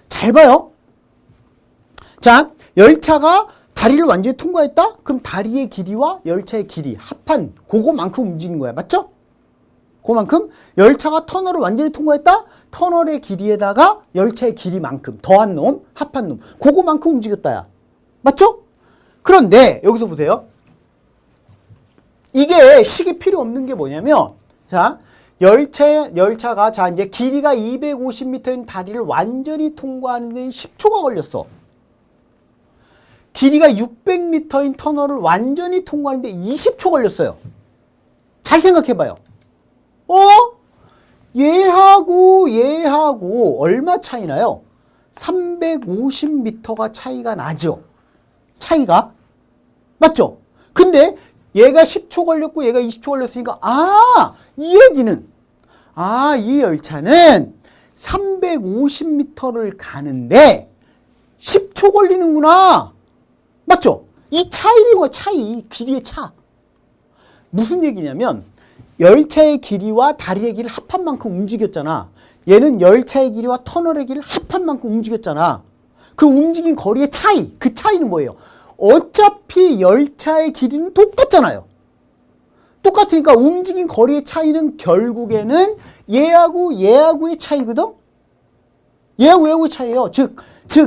Speaker 1: 잘 봐요. 자, 열차가 다리를 완전히 통과했다? 그럼 다리의 길이와 열차의 길이 합한 그거만큼 움직인 거야. 맞죠? 그만큼 열차가 터널을 완전히 통과했다? 터널의 길이에다가 열차의 길이만큼 더한 놈, 합한 놈. 그거만큼 움직였다야. 맞죠? 그런데 여기서 보세요. 이게 식이 필요 없는 게 뭐냐면 자, 열차가 자 이제 길이가 250m인 다리를 완전히 통과하는 데 10초가 걸렸어. 길이가 600m인 터널을 완전히 통과하는 데 20초 걸렸어요. 잘 생각해 봐요. 얘하고 얼마 차이 나요? 350m가 차이가 나죠. 차이가. 맞죠? 근데 얘가 10초 걸렸고 얘가 20초 걸렸으니까 이 얘기는 이 열차는 350m를 가는데 10초 걸리는구나. 맞죠? 이 차이가 차이, 길이의 차. 무슨 얘기냐면 열차의 길이와 다리의 길이를 합한 만큼 움직였잖아. 얘는 열차의 길이와 터널의 길이를 합한 만큼 움직였잖아. 그 움직인 거리의 차이, 그 차이는 뭐예요? 어차피 열차의 길이는 똑같잖아요. 똑같으니까 움직인 거리의 차이는 결국에는 얘하고의 차이거든? 얘하고의 차이예요. 즉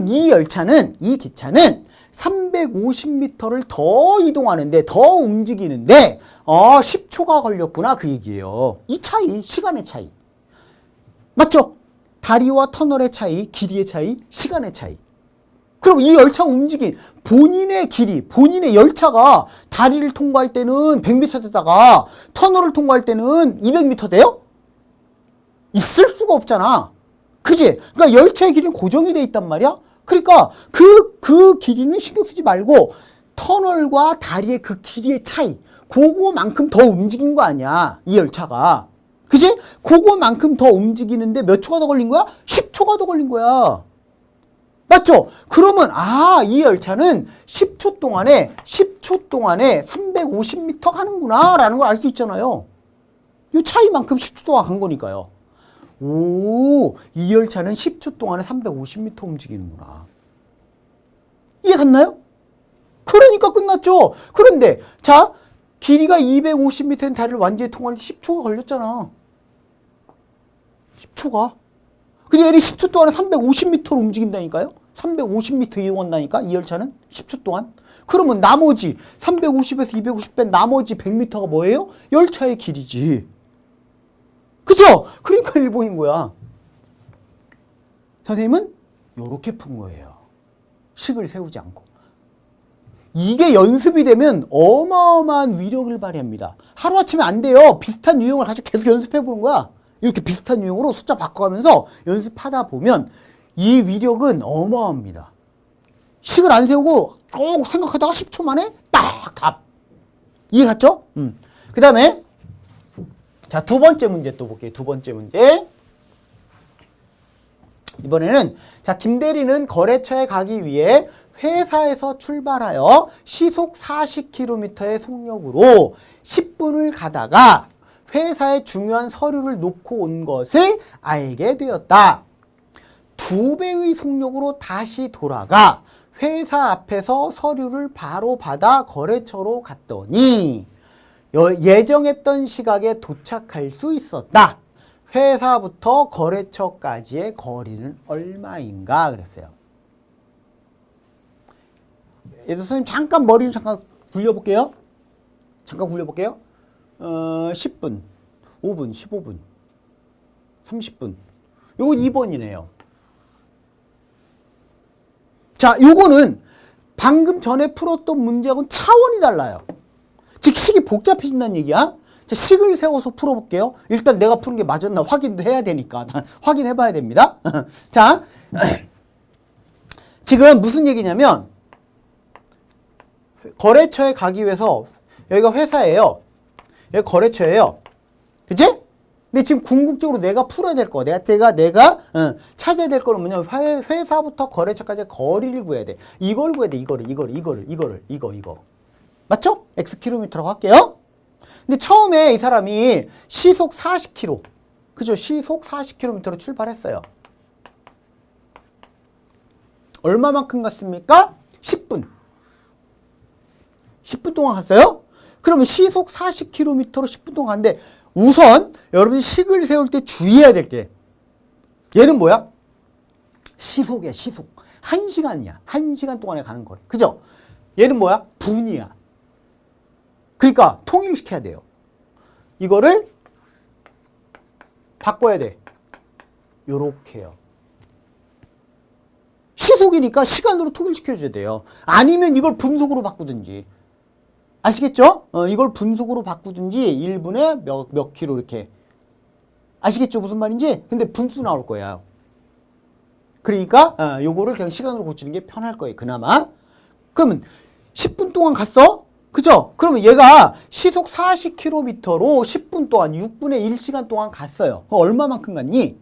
Speaker 1: 이 열차는, 이 기차는 350m를 더 이동하는데, 더 움직이는데 10초가 걸렸구나 그 얘기예요. 이 차이, 시간의 차이. 맞죠? 다리와 터널의 차이, 길이의 차이, 시간의 차이. 그럼 이 열차 움직인 본인의 길이, 본인의 열차가 다리를 통과할 때는 100m 되다가 터널을 통과할 때는 200m 돼요? 있을 수가 없잖아. 그지? 그러니까 열차의 길이는 고정이 돼 있단 말이야? 그러니까 그 길이는 신경 쓰지 말고 터널과 다리의 그 길이의 차이, 그거만큼 더 움직인 거 아니야, 이 열차가. 그지? 그거만큼 더 움직이는데 몇 초가 더 걸린 거야? 10초가 더 걸린 거야. 맞죠? 그러면 이 열차는 10초 동안에 350m 가는구나 라는 걸 알 수 있잖아요. 이 차이만큼 10초 동안 간 거니까요. 이 열차는 10초 동안에 350m 움직이는구나. 이해 갔나요? 그러니까 끝났죠. 그런데 자, 길이가 250m인 다리를 완전히 통과하는데 10초가 걸렸잖아. 10초가. 근데 얘는 10초 동안에 350m로 움직인다니까요. 350m 이용한다니까, 이 열차는 10초 동안. 그러면 나머지 350에서 250 뺀 나머지 100m가 뭐예요? 열차의 길이지. 그죠? 그러니까 일본인 거야. 선생님은 요렇게 푼 거예요. 식을 세우지 않고. 이게 연습이 되면 어마어마한 위력을 발휘합니다. 하루아침에 안 돼요. 비슷한 유형을 가지고 계속 연습해 보는 거야. 이렇게 비슷한 유형으로 숫자 바꿔가면서 연습하다 보면 이 위력은 어마어마합니다. 식을 안 세우고 쭉 생각하다가 10초 만에 딱 답. 이해 갔죠? 그 다음에 자, 두 번째 문제 또 볼게요. 두 번째 문제. 이번에는 자, 김대리는 거래처에 가기 위해 회사에서 출발하여 시속 40km의 속력으로 10분을 가다가 회사에 중요한 서류를 놓고 온 것을 알게 되었다. 2배의 속력으로 다시 돌아가 회사 앞에서 서류를 바로 받아 거래처로 갔더니 예정했던 시각에 도착할 수 있었다. 회사부터 거래처까지의 거리는 얼마인가 그랬어요. 예를 들어서 선생님 잠깐 머리를 잠깐 굴려볼게요. 10분, 5분, 15분, 30분. 요건 2번이네요. 자, 요거는 방금 전에 풀었던 문제하고는 차원이 달라요. 즉 식이 복잡해진다는 얘기야. 자, 식을 세워서 풀어볼게요. 일단 내가 푸는 게 맞았나 확인도 해야 되니까 확인해 봐야 됩니다. 자, 지금 무슨 얘기냐면 거래처에 가기 위해서 여기가 회사예요. 여기 거래처예요. 그치? 근데 지금 궁극적으로 내가 풀어야 될 거, 내가 찾아야 될 거는 뭐냐면 회사부터 거래처까지 거리를 구해야 돼. 이걸 구해야 돼. 이거. 맞죠? X킬로미터라고 할게요. 근데 처음에 이 사람이 시속 40km, 그죠? 시속 40km로 출발했어요. 얼마만큼 갔습니까? 10분. 10분 동안 갔어요? 그러면 시속 40km로 10분 동안 갔는데 우선 여러분이 식을 세울 때 주의해야 될 게 얘는 뭐야? 시속이야, 시속. 1시간이야. 1시간 동안에 가는 거리. 그죠? 얘는 뭐야? 분이야. 그러니까 통일시켜야 돼요. 이거를 바꿔야 돼. 요렇게요. 시속이니까 시간으로 통일시켜줘야 돼요. 아니면 이걸 분속으로 바꾸든지. 아시겠죠? 이걸 분속으로 바꾸든지 1분에 몇 킬로 이렇게. 아시겠죠? 무슨 말인지? 근데 분수 나올 거야. 그러니까 요거를 그냥 시간으로 고치는 게 편할 거예요. 그나마. 그러면 10분 동안 갔어? 그죠? 그러면 얘가 시속 40km로 10분 동안 6분의 1시간 동안 갔어요. 얼마만큼 갔니?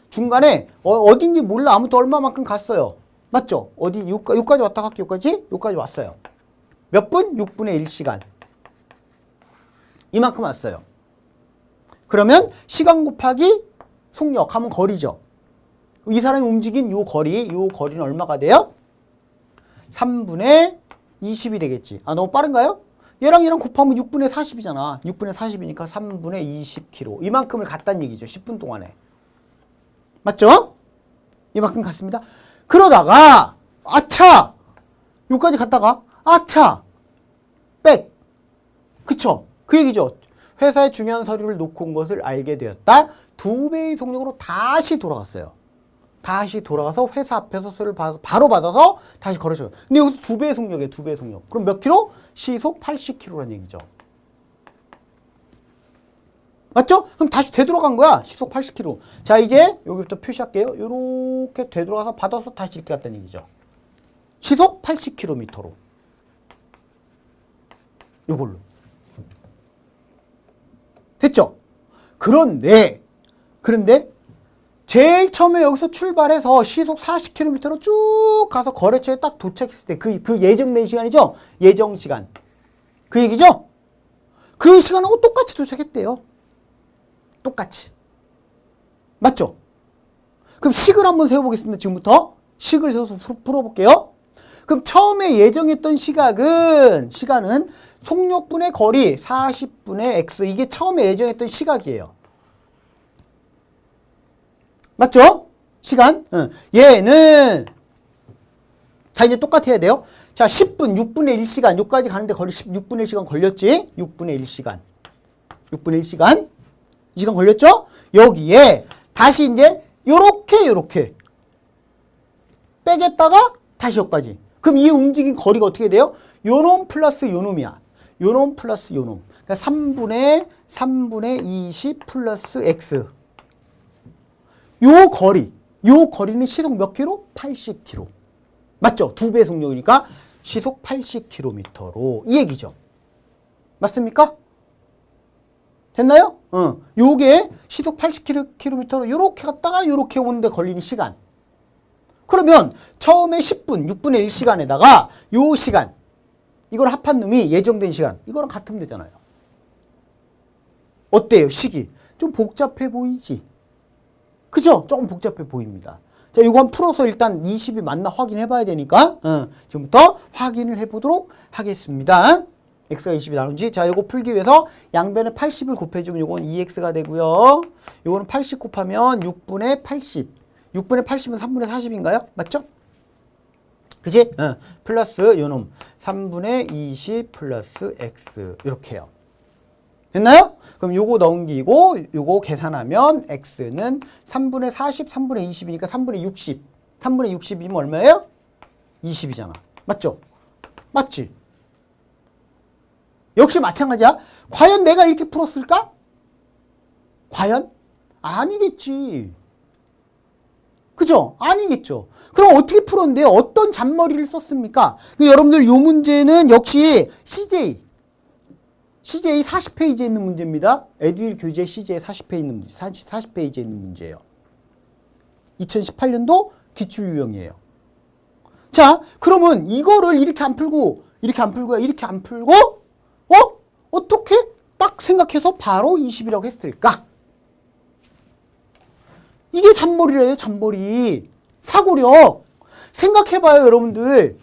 Speaker 1: 중간에 어딘지 몰라. 아무튼 얼마만큼 갔어요. 맞죠? 어디 여기까지 왔다 갈게. 여기까지 왔어요. 몇 분? 6분의 1시간. 이만큼 왔어요. 그러면 시간 곱하기 속력 하면 거리죠. 이 사람이 움직인 요 거리는 얼마가 돼요? 3분의 20이 되겠지. 아, 너무 빠른가요? 얘랑 곱하면 6분의 40이잖아. 6분의 40이니까 3분의 20km. 이만큼을 갔다는 얘기죠. 10분 동안에. 맞죠? 이만큼 갔습니다. 그러다가 아차! 여기까지 갔다가 아차! 백! 그쵸? 그 얘기죠. 회사에 중요한 서류를 놓고 온 것을 알게 되었다. 2배의 속력으로 다시 돌아갔어요. 다시 돌아가서 회사 앞에서 서류를 바로 받아서 다시 거래처. 근데 여기서 2배의 속력이에요. 2배의 속력. 그럼 몇 킬로? 시속 80km라는 얘기죠. 맞죠? 그럼 다시 되돌아간 거야. 시속 80km. 자, 이제 여기부터 표시할게요. 이렇게 되돌아가서 받아서 다시 이렇게 갔다는 얘기죠. 시속 80km로. 요걸로. 됐죠? 그런데 제일 처음에 여기서 출발해서 시속 40km로 쭉 가서 거래처에 딱 도착했을 때 그 예정된 시간이죠? 예정 시간. 그 얘기죠? 그 시간하고 똑같이 도착했대요. 똑같이. 맞죠? 그럼 식을 한번 세워보겠습니다. 지금부터. 식을 세워서 풀어볼게요. 그럼 처음에 예정했던 시간은 속력분의 거리 40분의 x. 이게 처음에 예정했던 시각이에요. 맞죠? 시간. 얘는 자, 이제 똑같이 해야 돼요. 자, 10분, 6분의 1시간. 여기까지 가는데 거리 6분의 1시간 걸렸지? 6분의 1시간. 6분의 1시간. 이 시간 걸렸죠? 여기에 다시 이제 요렇게 빼겠다가 다시 여기까지. 그럼 이 움직인 거리가 어떻게 돼요? 요놈 플러스 요놈이야. 요놈 플러스 요놈. 그러니까 3분의 20 플러스 x. 요 거리는 시속 몇 킬로? 80km. 맞죠? 2배 속력이니까 시속 80km로 이 얘기죠. 맞습니까? 됐나요? 요게 시속 80km로 요렇게 갔다가 요렇게 오는데 걸리는 시간. 그러면 처음에 10분, 6분의 1시간에다가 요 시간, 이걸 합한 놈이 예정된 시간, 이거랑 같으면 되잖아요. 어때요? 식이 좀 복잡해 보이지? 그죠? 조금 복잡해 보입니다. 자, 이거 한번 풀어서 일단 20이 맞나 확인해 봐야 되니까 지금부터 확인을 해 보도록 하겠습니다. x가 20이 나오는지. 자, 이거 풀기 위해서 양변에 80을 곱해주면 이건 2x가 되고요. 이거는 80 곱하면 6분의 80. 6분의 80은 3분의 40인가요? 맞죠? 그지? 플러스 요놈 3분의 20 플러스 x 이렇게요. 됐나요? 그럼 요거 넘기고 요거 계산하면 x는 3분의 40, 3분의 20이니까 3분의 60. 3분의 60이면 얼마예요? 20이잖아. 맞죠? 맞지? 역시 마찬가지야. 과연 내가 이렇게 풀었을까? 과연? 아니겠지. 그죠? 아니겠죠. 그럼 어떻게 풀었는데요? 어떤 잔머리를 썼습니까? 여러분들 요 문제는 역시 CJ 40페이지에 있는 문제입니다. 에듀윌 교재 CJ 40페이지에 있는 문제, 40페이지에 있는 문제예요. 2018년도 기출 유형이에요. 자, 그러면 이거를 이렇게 안 풀고 이렇게 안 풀고 어떻게 딱 생각해서 바로 20이라고 했을까? 이게 잔머리래요, 잔머리. 사고력. 생각해봐요, 여러분들.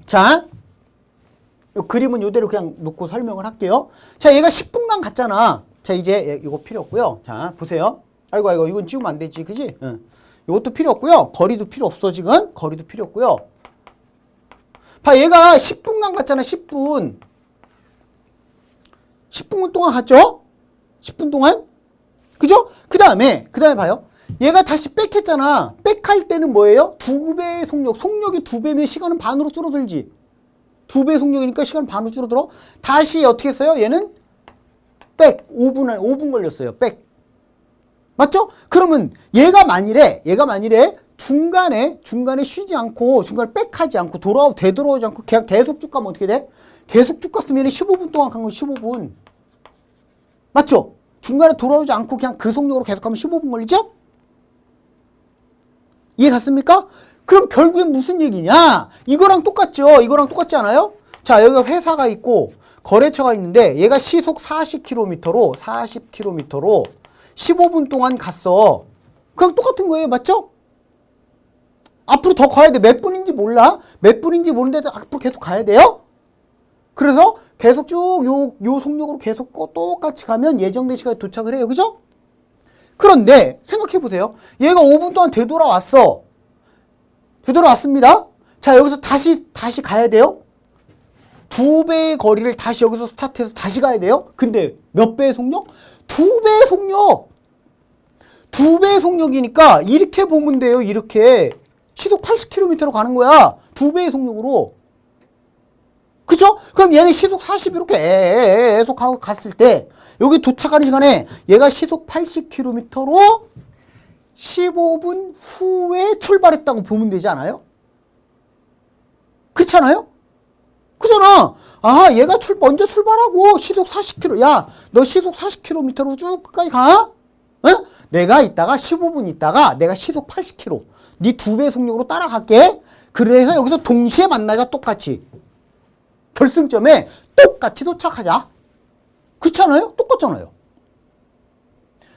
Speaker 1: 자, 요 그림은 이대로 그냥 놓고 설명을 할게요. 자, 얘가 10분간 갔잖아. 자, 이제 이거 필요 없고요. 자, 보세요. 아이고, 이건 지우면 안 되지, 그지? 이것도 필요 없고요. 거리도 필요 없어, 지금. 거리도 필요 없고요. 봐, 얘가 10분간 갔잖아, 10분. 10분 동안 갔죠? 10분 동안? 그죠? 그 다음에 봐요. 얘가 다시 백했잖아. 백할 때는 뭐예요? 2배의 속력이 2배면 시간은 반으로 줄어들지. 2배의 속력이니까 시간은 반으로 줄어들어. 다시 어떻게 했어요? 얘는 5분 걸렸어요. 맞죠? 그러면 얘가 만일에 중간에 쉬지 않고, 중간에 백하지 않고, 되돌아오지 않고, 그냥 계속 쭉 가면 어떻게 돼? 계속 쭉 갔으면 15분 동안 간 건 15분. 맞죠? 중간에 돌아오지 않고 그냥 그 속력으로 계속 가면 15분 걸리죠? 이해 갔습니까? 그럼 결국엔 무슨 얘기냐? 이거랑 똑같죠? 이거랑 똑같지 않아요? 자, 여기가 회사가 있고 거래처가 있는데 얘가 시속 40km로 15분 동안 갔어. 그럼 똑같은 거예요. 맞죠? 앞으로 더 가야 돼. 몇 분인지 몰라. 몇 분인지 모르는데 앞으로 계속 가야 돼요. 그래서 계속 쭉 요 속력으로 계속 똑같이 가면 예정된 시간에 도착을 해요. 그죠? 그런데 생각해 보세요. 얘가 5분 동안 되돌아왔습니다. 자, 여기서 다시 가야 돼요. 2배의 거리를 다시 여기서 스타트해서 다시 가야 돼요. 근데 몇 배의 속력? 2배의 속력. 2배의 속력이니까 이렇게 보면 돼요. 이렇게 시속 80km로 가는 거야. 2배의 속력으로. 그죠? 그럼 얘는 시속 40 이렇게 계속 하고 갔을 때 여기 도착하는 시간에 얘가 시속 80km로 15분 후에 출발했다고 보면 되지 않아요? 그렇잖아요? 그잖아. 아, 얘가 먼저 출발하고 시속 40km. 야, 너 시속 40km로 쭉 끝까지 가? 어? 내가 이따가 15분 있다가 내가 시속 80km. 네 2배 속력으로 따라갈게. 그래서 여기서 동시에 만나자, 똑같이. 결승점에 똑같이 도착하자. 그렇지 않아요? 똑같잖아요.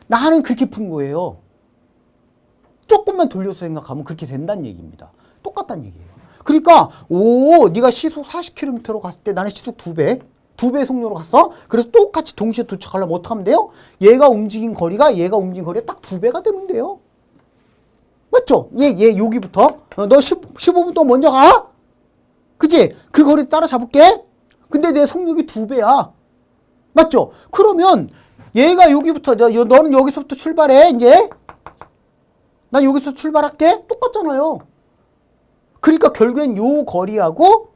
Speaker 1: 나는 그렇게 푼 거예요. 조금만 돌려서 생각하면 그렇게 된다는 얘기입니다. 똑같다는 얘기예요. 그러니까 네가 시속 40km로 갔을 때 나는 시속 2배 속력으로 갔어. 그래서 똑같이 동시에 도착하려면 어떻게 하면 돼요? 얘가 움직인 거리가 딱 2배가 되면 돼요. 맞죠? 얘 여기부터 너 15분 동안 먼저 가. 그치? 그 거리 따라잡을게. 근데 내 속력이 2배야. 맞죠? 그러면 얘가 여기부터, 너는 여기서부터 출발해, 이제. 난 여기서 출발할게. 똑같잖아요. 그러니까 결국엔 요 거리하고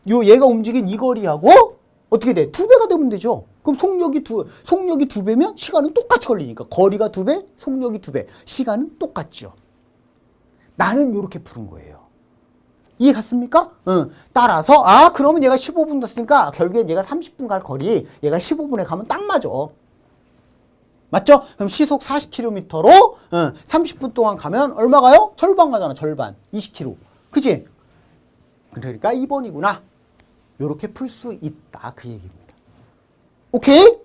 Speaker 1: 얘가 움직인 이 거리하고 어떻게 돼? 2배가 되면 되죠. 그럼 속력이 2배면 시간은 똑같이 걸리니까. 거리가 2배, 속력이 2배. 시간은 똑같죠. 나는 이렇게 푸는 거예요. 이해 갔습니까? 따라서 그러면 얘가 15분 됐으니까 결국엔 얘가 30분 갈 거리 얘가 15분에 가면 딱 맞아. 맞죠? 그럼 시속 40km로 30분 동안 가면 얼마 가요? 절반 가잖아. 절반. 20km. 그치? 그러니까 2번이구나. 요렇게 풀 수 있다. 그 얘기입니다. 오케이?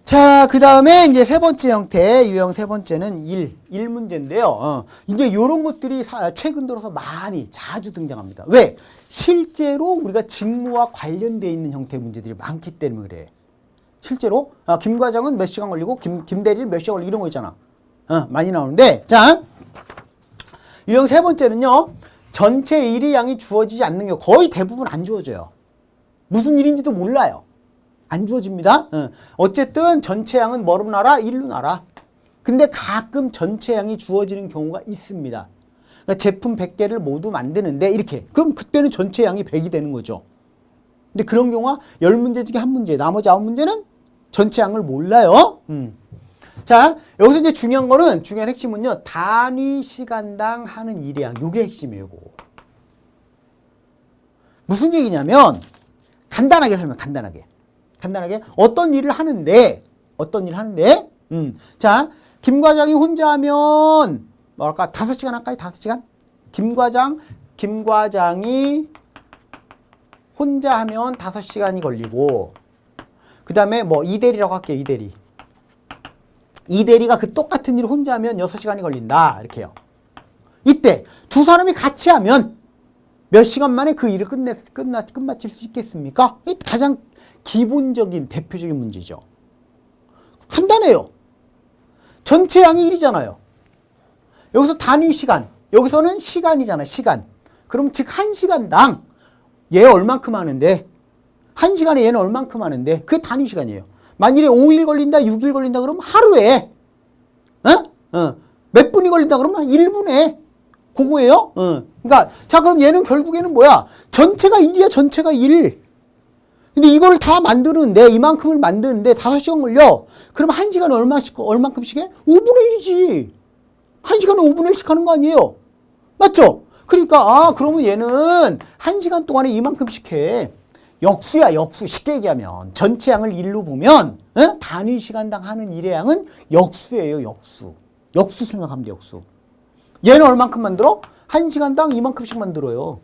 Speaker 1: 자, 그 다음에 이제 세 번째 형태, 유형 세 번째는 1 문제인데요. 이제 요런 것들이 최근 들어서 많이 자주 등장합니다. 왜? 실제로 우리가 직무와 관련되어 있는 형태의 문제들이 많기 때문에 그래. 실제로, 김 과장은 몇 시간 걸리고, 김 대리는 몇 시간 걸리고 이런 거 있잖아. 많이 나오는데, 자, 유형 세 번째는요, 전체 일의 양이 주어지지 않는 경우 거의 대부분 안 주어져요. 무슨 일인지도 몰라요. 안 주어집니다. 어쨌든 전체 양은 뭐로 나라? 1로 나라. 근데 가끔 전체 양이 주어지는 경우가 있습니다. 그러니까 제품 100개를 모두 만드는데 이렇게. 그럼 그때는 전체 양이 100이 되는 거죠. 근데 그런 경우가 10문제 중에 1문제, 나머지 9문제는 전체 양을 몰라요. 자, 여기서 이제 중요한 핵심은요. 단위 시간당 하는 일의 양. 요게 핵심이에요. 요거. 무슨 얘기냐면 간단하게 설명, 간단하게 어떤 일을 하는데 자, 김 과장이 혼자 하면 뭐랄까 5시간 할까요? 5시간? 김 과장이 혼자 하면 5시간이 걸리고 그 다음에 뭐 이대리라고 할게요. 이대리가 그 똑같은 일을 혼자 하면 6시간이 걸린다. 이렇게요. 이때 두 사람이 같이 하면 몇 시간 만에 그 일을 끝마칠 수 있겠습니까? 이 가장 기본적인 대표적인 문제죠. 간단해요. 전체 양이 1이잖아요. 여기서 단위 시간, 여기서는 시간이잖아요. 시간. 그럼 즉 1시간당 얘 얼만큼 하는데 1시간에 얘는 얼만큼 하는데 그게 단위 시간이에요. 만일에 5일 걸린다, 6일 걸린다 그러면 하루에 몇 분이 걸린다 그러면 1분에 그거예요. 그러니까 자 그럼 얘는 결국에는 뭐야? 전체가 1이야. 전체가 1. 근데 이걸 다 만드는데 이만큼을 만드는데 5시간 걸려. 그럼 1시간에 얼만큼씩 해? 5분의 1이지. 1시간에 5분의 1씩 하는 거 아니에요? 맞죠? 그러니까 그러면 얘는 1시간 동안에 이만큼씩 해. 역수야. 역수. 쉽게 얘기하면 전체 양을 1로 보면 단위 시간당 하는 일의 양은 역수예요. 역수. 역수 생각하면 돼. 역수. 얘는 얼만큼 만들어? 1시간당 이만큼씩 만들어요.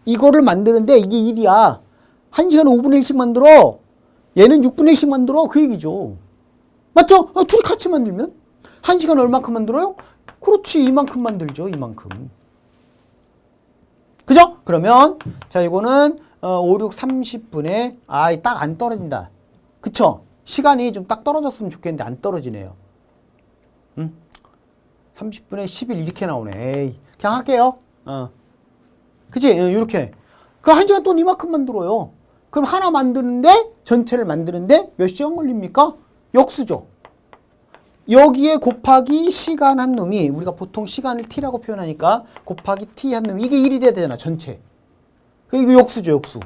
Speaker 1: 이거를 만드는데 이게 1이야. 1시간에 5분의 1씩 만들어. 얘는 6분의 1씩 만들어. 그 얘기죠. 맞죠? 둘이 같이 만들면 1시간에 얼만큼 만들어요? 그렇지. 이만큼 만들죠. 이만큼. 그죠? 그러면 자 이거는 5, 6, 30분에 딱 안 떨어진다. 그쵸? 시간이 좀 딱 떨어졌으면 좋겠는데 안 떨어지네요. 30분에 10일 이렇게 나오네. 에이, 그냥 할게요. 그치? 이렇게. 그 1시간 동안 이만큼 만들어요. 그럼 하나 만드는데, 전체를 만드는데 몇 시간 걸립니까? 역수죠. 여기에 곱하기 시간 한 놈이, 우리가 보통 시간을 t라고 표현하니까 곱하기 t 한 놈이, 이게 1이 돼야 되잖아, 전체. 그리고 역수죠, 역수.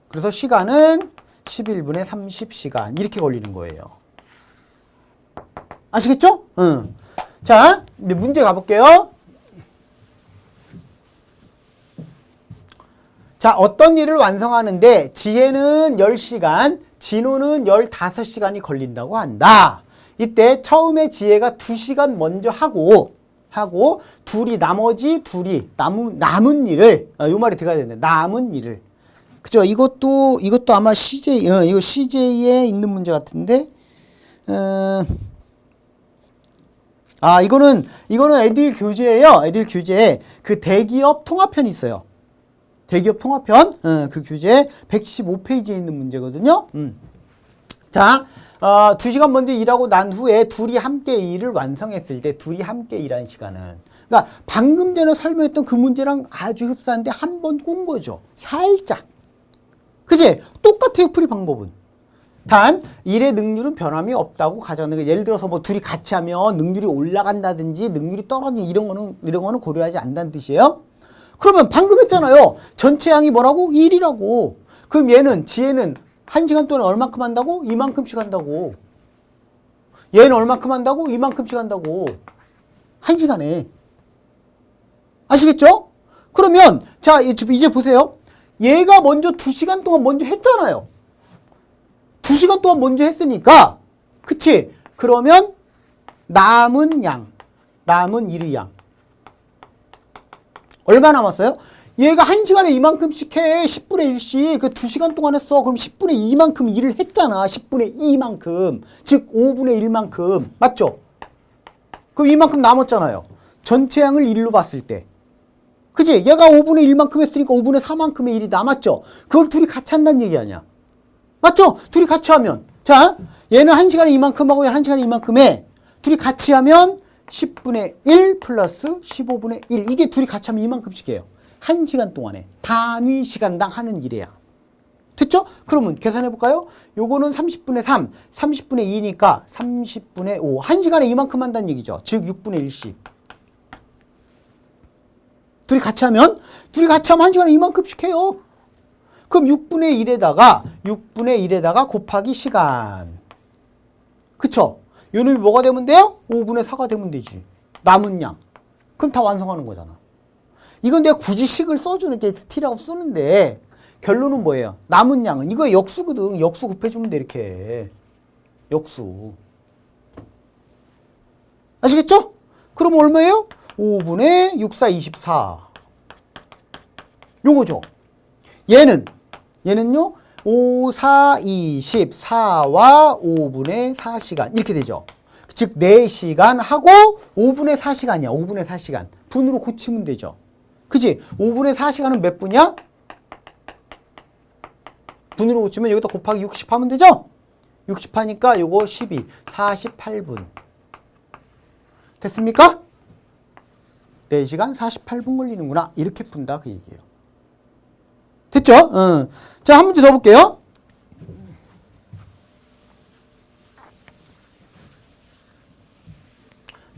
Speaker 1: 그래서 시간은 11분에 30시간. 이렇게 걸리는 거예요. 아시겠죠? 자, 이제 문제 가볼게요. 자, 어떤 일을 완성하는데 지혜는 10시간, 진호는 15시간이 걸린다고 한다. 이때 처음에 지혜가 2시간 먼저 하고 나머지 둘이 남은 일을 요 말이 들어가야 되는데 남은 일을 그죠? 이것도 아마 CJ 이거 CJ에 있는 문제 같은데 이거는 에듀윌 교재예요. 에듀윌 교재에 그 대기업 통합편이 있어요. 대기업 통합편 그 교재 115페이지에 있는 문제거든요. 자, 2시간 먼저 일하고 난 후에 둘이 함께 일을 완성했을 때 둘이 함께 일한 시간은 그러니까 방금 전에 설명했던 그 문제랑 아주 흡사한데 한 번 꼰 거죠. 살짝. 그치? 똑같아요. 풀이 방법은. 단 일의 능률은 변함이 없다고 가정하는 예를 들어서 뭐 둘이 같이 하면 능률이 올라간다든지 능률이 떨어지는 이런 거는 고려하지 않는다는 뜻이에요. 그러면 방금 했잖아요. 전체 양이 뭐라고? 1이라고. 그럼 얘는, 지혜는 1시간 동안에 얼만큼 한다고? 이만큼씩 한다고. 얘는 얼만큼 한다고? 이만큼씩 한다고. 1시간에. 아시겠죠? 그러면, 자, 이제 보세요. 얘가 먼저 2시간 동안 먼저 했잖아요. 2시간 동안 먼저 했으니까, 그치? 그러면, 남은 양, 남은 일의 양. 얼마 남았어요? 얘가 1시간에 이만큼씩 해. 10분의 1씩. 그 2시간 동안 했어. 그럼 10분의 2만큼 일을 했잖아. 10분의 2만큼. 즉, 5분의 1만큼. 맞죠? 그럼 이만큼 남았잖아요. 전체 양을 1로 봤을 때. 그치? 얘가 5분의 1만큼 했으니까 5분의 4만큼의 일이 남았죠? 그걸 둘이 같이 한다는 얘기 아니야. 맞죠? 둘이 같이 하면. 자, 얘는 1시간에 이만큼 하고 얘는 1시간에 이만큼 해. 둘이 같이 하면 10분의 1 플러스 15분의 1. 이게 둘이 같이 하면 이만큼씩 해요. 1시간 동안에 단위 시간당 하는 일이야. 됐죠? 그러면 계산해 볼까요? 요거는 30분의 3, 30분의 2니까 30분의 5. 1시간에 이만큼 한다는 얘기죠. 즉 6분의 1씩. 둘이 같이 하면 1시간에 이만큼씩 해요. 그럼 6분의 1에다가 곱하기 시간. 그쵸? 요 놈이 뭐가 되면 돼요? 5분의 4가 되면 되지. 남은 양. 그럼 다 완성하는 거잖아. 이건 내가 굳이 식을 써주는 게 t라고 쓰는데 결론은 뭐예요? 남은 양은 이거 역수거든. 역수 곱해주면 돼 이렇게. 역수. 아시겠죠? 그럼 얼마예요? 5분의 6, 4, 24. 요거죠. 얘는요? 5, 4, 24와 5분의 4시간. 이렇게 되죠. 즉, 4시간 하고 5분의 4시간이야. 5분의 4시간. 분으로 고치면 되죠. 그치? 5분의 4시간은 몇 분이야? 분으로 고치면 여기다 곱하기 60 하면 되죠? 60 하니까 요거 12, 48분. 됐습니까? 4시간 48분 걸리는구나. 이렇게 푼다 그 얘기예요. 됐죠? 자, 한 문제 더 볼게요.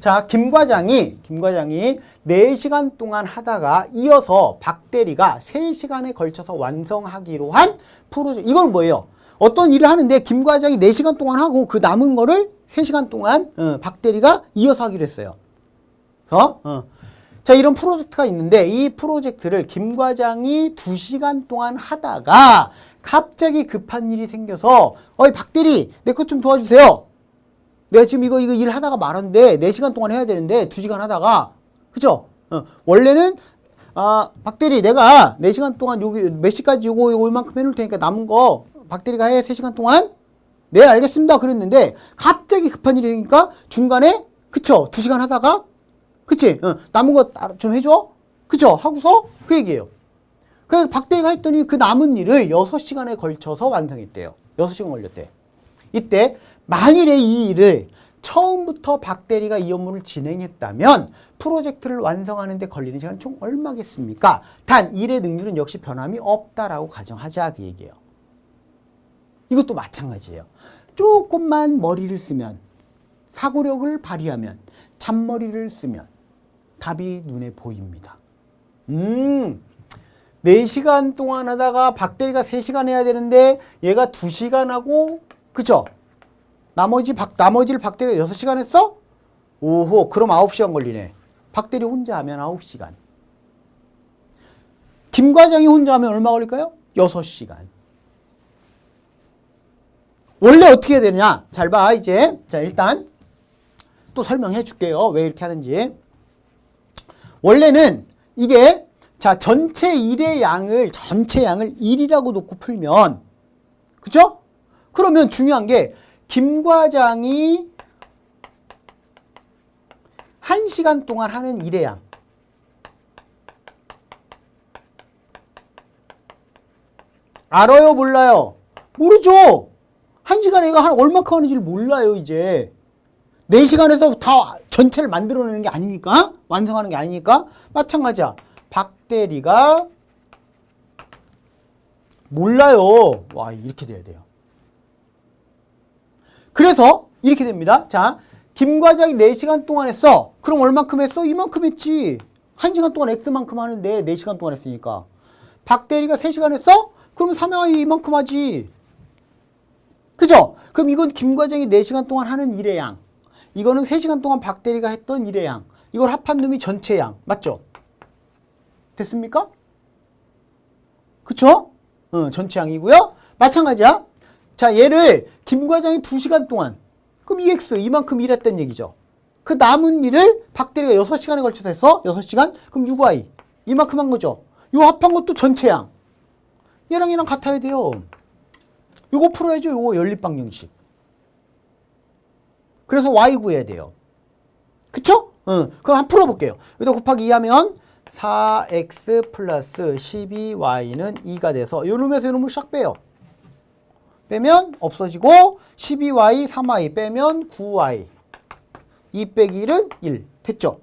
Speaker 1: 자, 김 과장이 4시간 동안 하다가 이어서 박 대리가 3시간에 걸쳐서 완성하기로 한 프로젝트. 이건 뭐예요? 어떤 일을 하는데 김 과장이 4시간 동안 하고 그 남은 거를 3시간 동안 박 대리가 이어서 하기로 했어요. 자, 이런 프로젝트가 있는데 이 프로젝트를 김 과장이 2시간 동안 하다가 갑자기 급한 일이 생겨서 어이 박 대리 내 것 좀 도와주세요. 내가 지금 이거 일 하다가 말았는데 4시간 동안 해야 되는데 2시간 하다가 그죠? 원래는 박 대리 내가 4시간 동안 여기 몇 시까지 요거 이만큼 해놓을 테니까 남은 거 박 대리가 해 3시간 동안? 네 알겠습니다 그랬는데 갑자기 급한 일이 생기니까 중간에 그쵸? 2시간 하다가 그치? 남은 거 좀 해줘? 그쵸? 하고서 그 얘기예요. 그래서 박 대리가 했더니 그 남은 일을 6시간에 걸쳐서 완성했대요. 6시간 걸렸대. 이때 만일에 이 일을 처음부터 박 대리가 이 업무를 진행했다면 프로젝트를 완성하는 데 걸리는 시간은 총 얼마겠습니까? 단 일의 능률은 역시 변함이 없다라고 가정하자 그 얘기예요. 이것도 마찬가지예요. 조금만 머리를 쓰면 사고력을 발휘하면 잔머리를 쓰면 답이 눈에 보입니다. 4시간 동안 하다가 박 대리가 3시간 해야 되는데 얘가 2시간 하고 그쵸? 나머지를 박 대리가 6시간 했어? 오호, 그럼 9시간 걸리네. 박 대리 혼자 하면 9시간. 김 과장이 혼자 하면 얼마 걸릴까요? 6시간. 원래 어떻게 해야 되느냐? 잘 봐, 이제. 자, 일단 또 설명해 줄게요. 왜 이렇게 하는지. 원래는 이게 자, 전체 양을 1이라고 놓고 풀면 그죠? 그러면 중요한 게 김 과장이 1시간 동안 하는 일의 양. 알아요? 몰라요? 모르죠? 1시간에 얘가 얼마큼 하는지를 몰라요, 이제. 4시간에서 다 전체를 만들어내는 게 아니니까? 완성하는 게 아니니까? 마찬가지야. 박 대리가 몰라요. 와, 이렇게 돼야 돼요. 그래서 이렇게 됩니다. 자, 김 과장이 4시간 동안 했어. 그럼 얼만큼 했어? 이만큼 했지. 1시간 동안 X만큼 하는데 4시간 동안 했으니까. 박대리가 3시간 했어? 그럼 3y 이만큼 하지. 그죠? 그럼 이건 김 과장이 4시간 동안 하는 일의 양. 이거는 3시간 동안 박대리가 했던 일의 양. 이걸 합한 놈이 전체 양. 맞죠? 됐습니까? 그쵸? 전체 양이고요. 마찬가지야. 자, 얘를 김 과장이 2시간 동안. 그럼 EX 이만큼 일했던 얘기죠. 그 남은 일을 박대리가 6시간에 걸쳐서 했어. 6시간? 그럼 6y. 이만큼 한 거죠. 요 합한 것도 전체 양. 얘랑 얘랑 같아야 돼요. 요거 풀어야죠. 요거 연립방정식. 그래서 y 구해야 돼요. 그쵸? 그럼 한번 풀어볼게요. 여기다 곱하기 2 하면 4x 플러스 12y는 2가 돼서 요 놈에서 요 놈을 싹 빼요. 빼면 없어지고 12y, 3y 빼면 9y. 2 빼기 1은 1. 됐죠?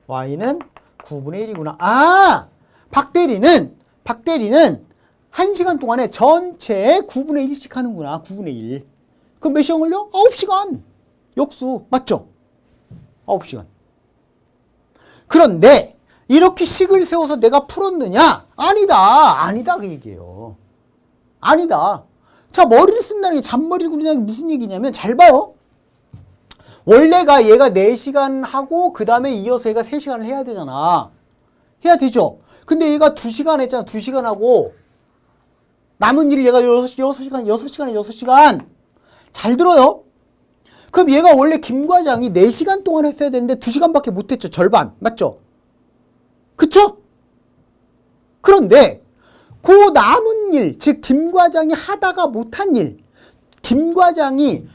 Speaker 1: y는 9분의 1이구나. 아! 박대리는 1시간 동안에 전체에 9분의 1씩 하는구나. 9분의 1. 그럼 몇 시간 걸려? 9시간. 역수. 맞죠? 9시간. 그런데 이렇게 식을 세워서 내가 풀었느냐? 아니다. 그 얘기예요. 아니다. 자, 머리를 쓴다는 게 잔머리를 굴린다는 게 무슨 얘기냐면 잘 봐요. 원래가 얘가 4시간 하고 그 다음에 이어서 얘가 3시간을 해야 되잖아. 해야 되죠. 근데 얘가 2시간 했잖아. 2시간 하고 남은 일 얘가 6시간. 잘 들어요. 그럼 얘가 원래 김 과장이 4시간 동안 했어야 되는데 2시간밖에 못했죠. 절반. 맞죠? 그쵸? 그런데 그 남은 일, 즉 김 과장이 하다가 못한 일, 김 과장이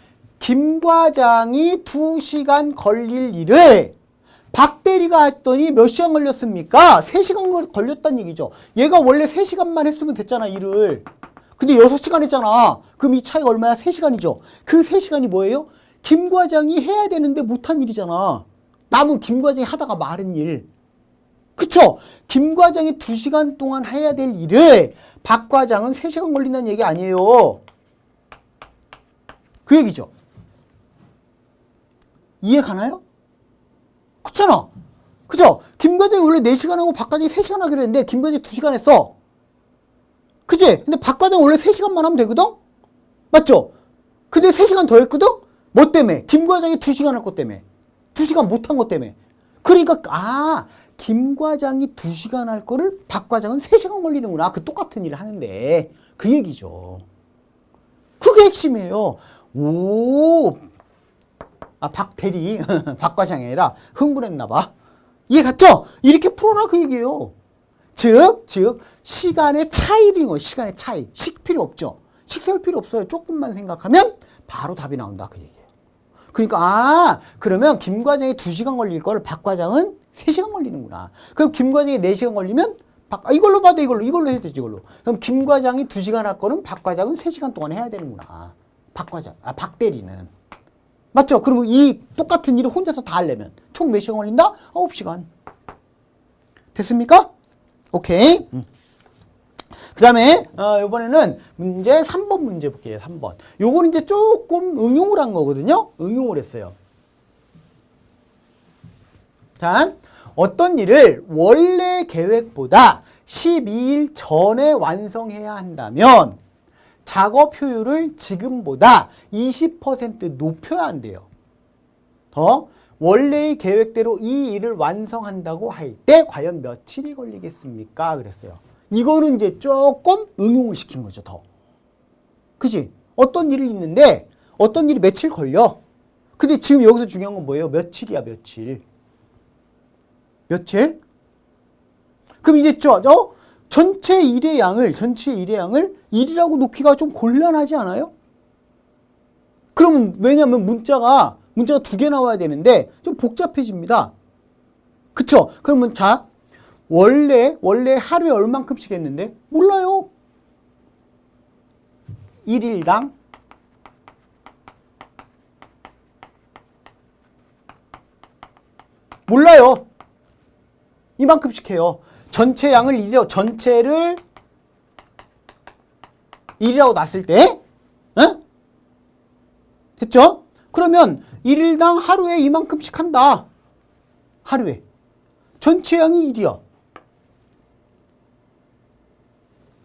Speaker 1: 2시간 걸릴 일을 박 대리가 했더니 몇 시간 걸렸습니까? 3시간 걸렸다는 얘기죠. 얘가 원래 3시간만 했으면 됐잖아, 일을. 근데 6시간 했잖아. 그럼 이 차이가 얼마야? 3시간이죠. 그 3시간이 뭐예요? 김 과장이 해야 되는데 못한 일이잖아. 남은 김 과장이 하다가 마른 일. 그쵸? 김 과장이 2시간 동안 해야 될 일을 박 과장은 3시간 걸린다는 얘기 아니에요. 그 얘기죠. 이해 가나요? 그렇잖아. 그죠? 김 과장이 원래 4시간 하고 박 과장이 3시간 하기로 했는데 김 과장이 2시간 했어. 그치? 근데 박 과장 원래 3시간만 하면 되거든? 맞죠? 근데 3시간 더 했거든? 뭐 때문에? 김 과장이 2시간 할 것 때문에. 2시간 못한 것 때문에. 그러니까 김 과장이 2시간 할 거를 박 과장은 3시간 걸리는구나. 그 똑같은 일을 하는데. 그 얘기죠. 그게 핵심이에요. 박 대리, 박 과장이 아니라 흥분했나봐. 이해 갔죠? 이렇게 풀어놔 그 얘기예요. 즉, 시간의 차이를, 시간의 차이. 식 필요 없죠? 식 세울 필요 없어요. 조금만 생각하면 바로 답이 나온다. 그 얘기예요. 그러니까, 그러면 김 과장이 2시간 걸릴 걸 박 과장은 3시간 걸리는구나. 그럼 김 과장이 4시간 걸리면, 이걸로 봐도 이걸로 해야 되지, 이걸로. 그럼 김 과장이 2시간 할 거는 박 과장은 3시간 동안 해야 되는구나. 박 대리는. 맞죠? 그러면 이 똑같은 일을 혼자서 다 하려면 총 몇 시간 걸린다? 9시간. 됐습니까? 오케이. 그 다음에 이번에는 문제 3번 문제 볼게요. 3번. 요거는 이제 조금 응용을 한 거거든요. 응용을 했어요. 자, 어떤 일을 원래 계획보다 12일 전에 완성해야 한다면 작업 효율을 지금보다 20% 높여야 한대요. 원래의 계획대로 이 일을 완성한다고 할 때 과연 며칠이 걸리겠습니까? 그랬어요. 이거는 이제 조금 응용을 시킨 거죠, 더. 그치? 어떤 일이 있는데, 어떤 일이 며칠 걸려? 근데 지금 여기서 중요한 건 뭐예요? 며칠이야, 며칠. 며칠? 그럼 이제 전체 일의 양을 일이라고 놓기가 좀 곤란하지 않아요? 그러면 왜냐면 문자가 2개 나와야 되는데 좀 복잡해집니다. 그쵸? 그러면 자, 원래 하루에 얼만큼씩 했는데? 몰라요. 1일당 몰라요. 이만큼씩 해요. 전체 양을 전체를 1이라고 놨을 때, 됐죠? 그러면 1일당 하루에 이만큼씩 한다. 하루에. 전체 양이 1이야.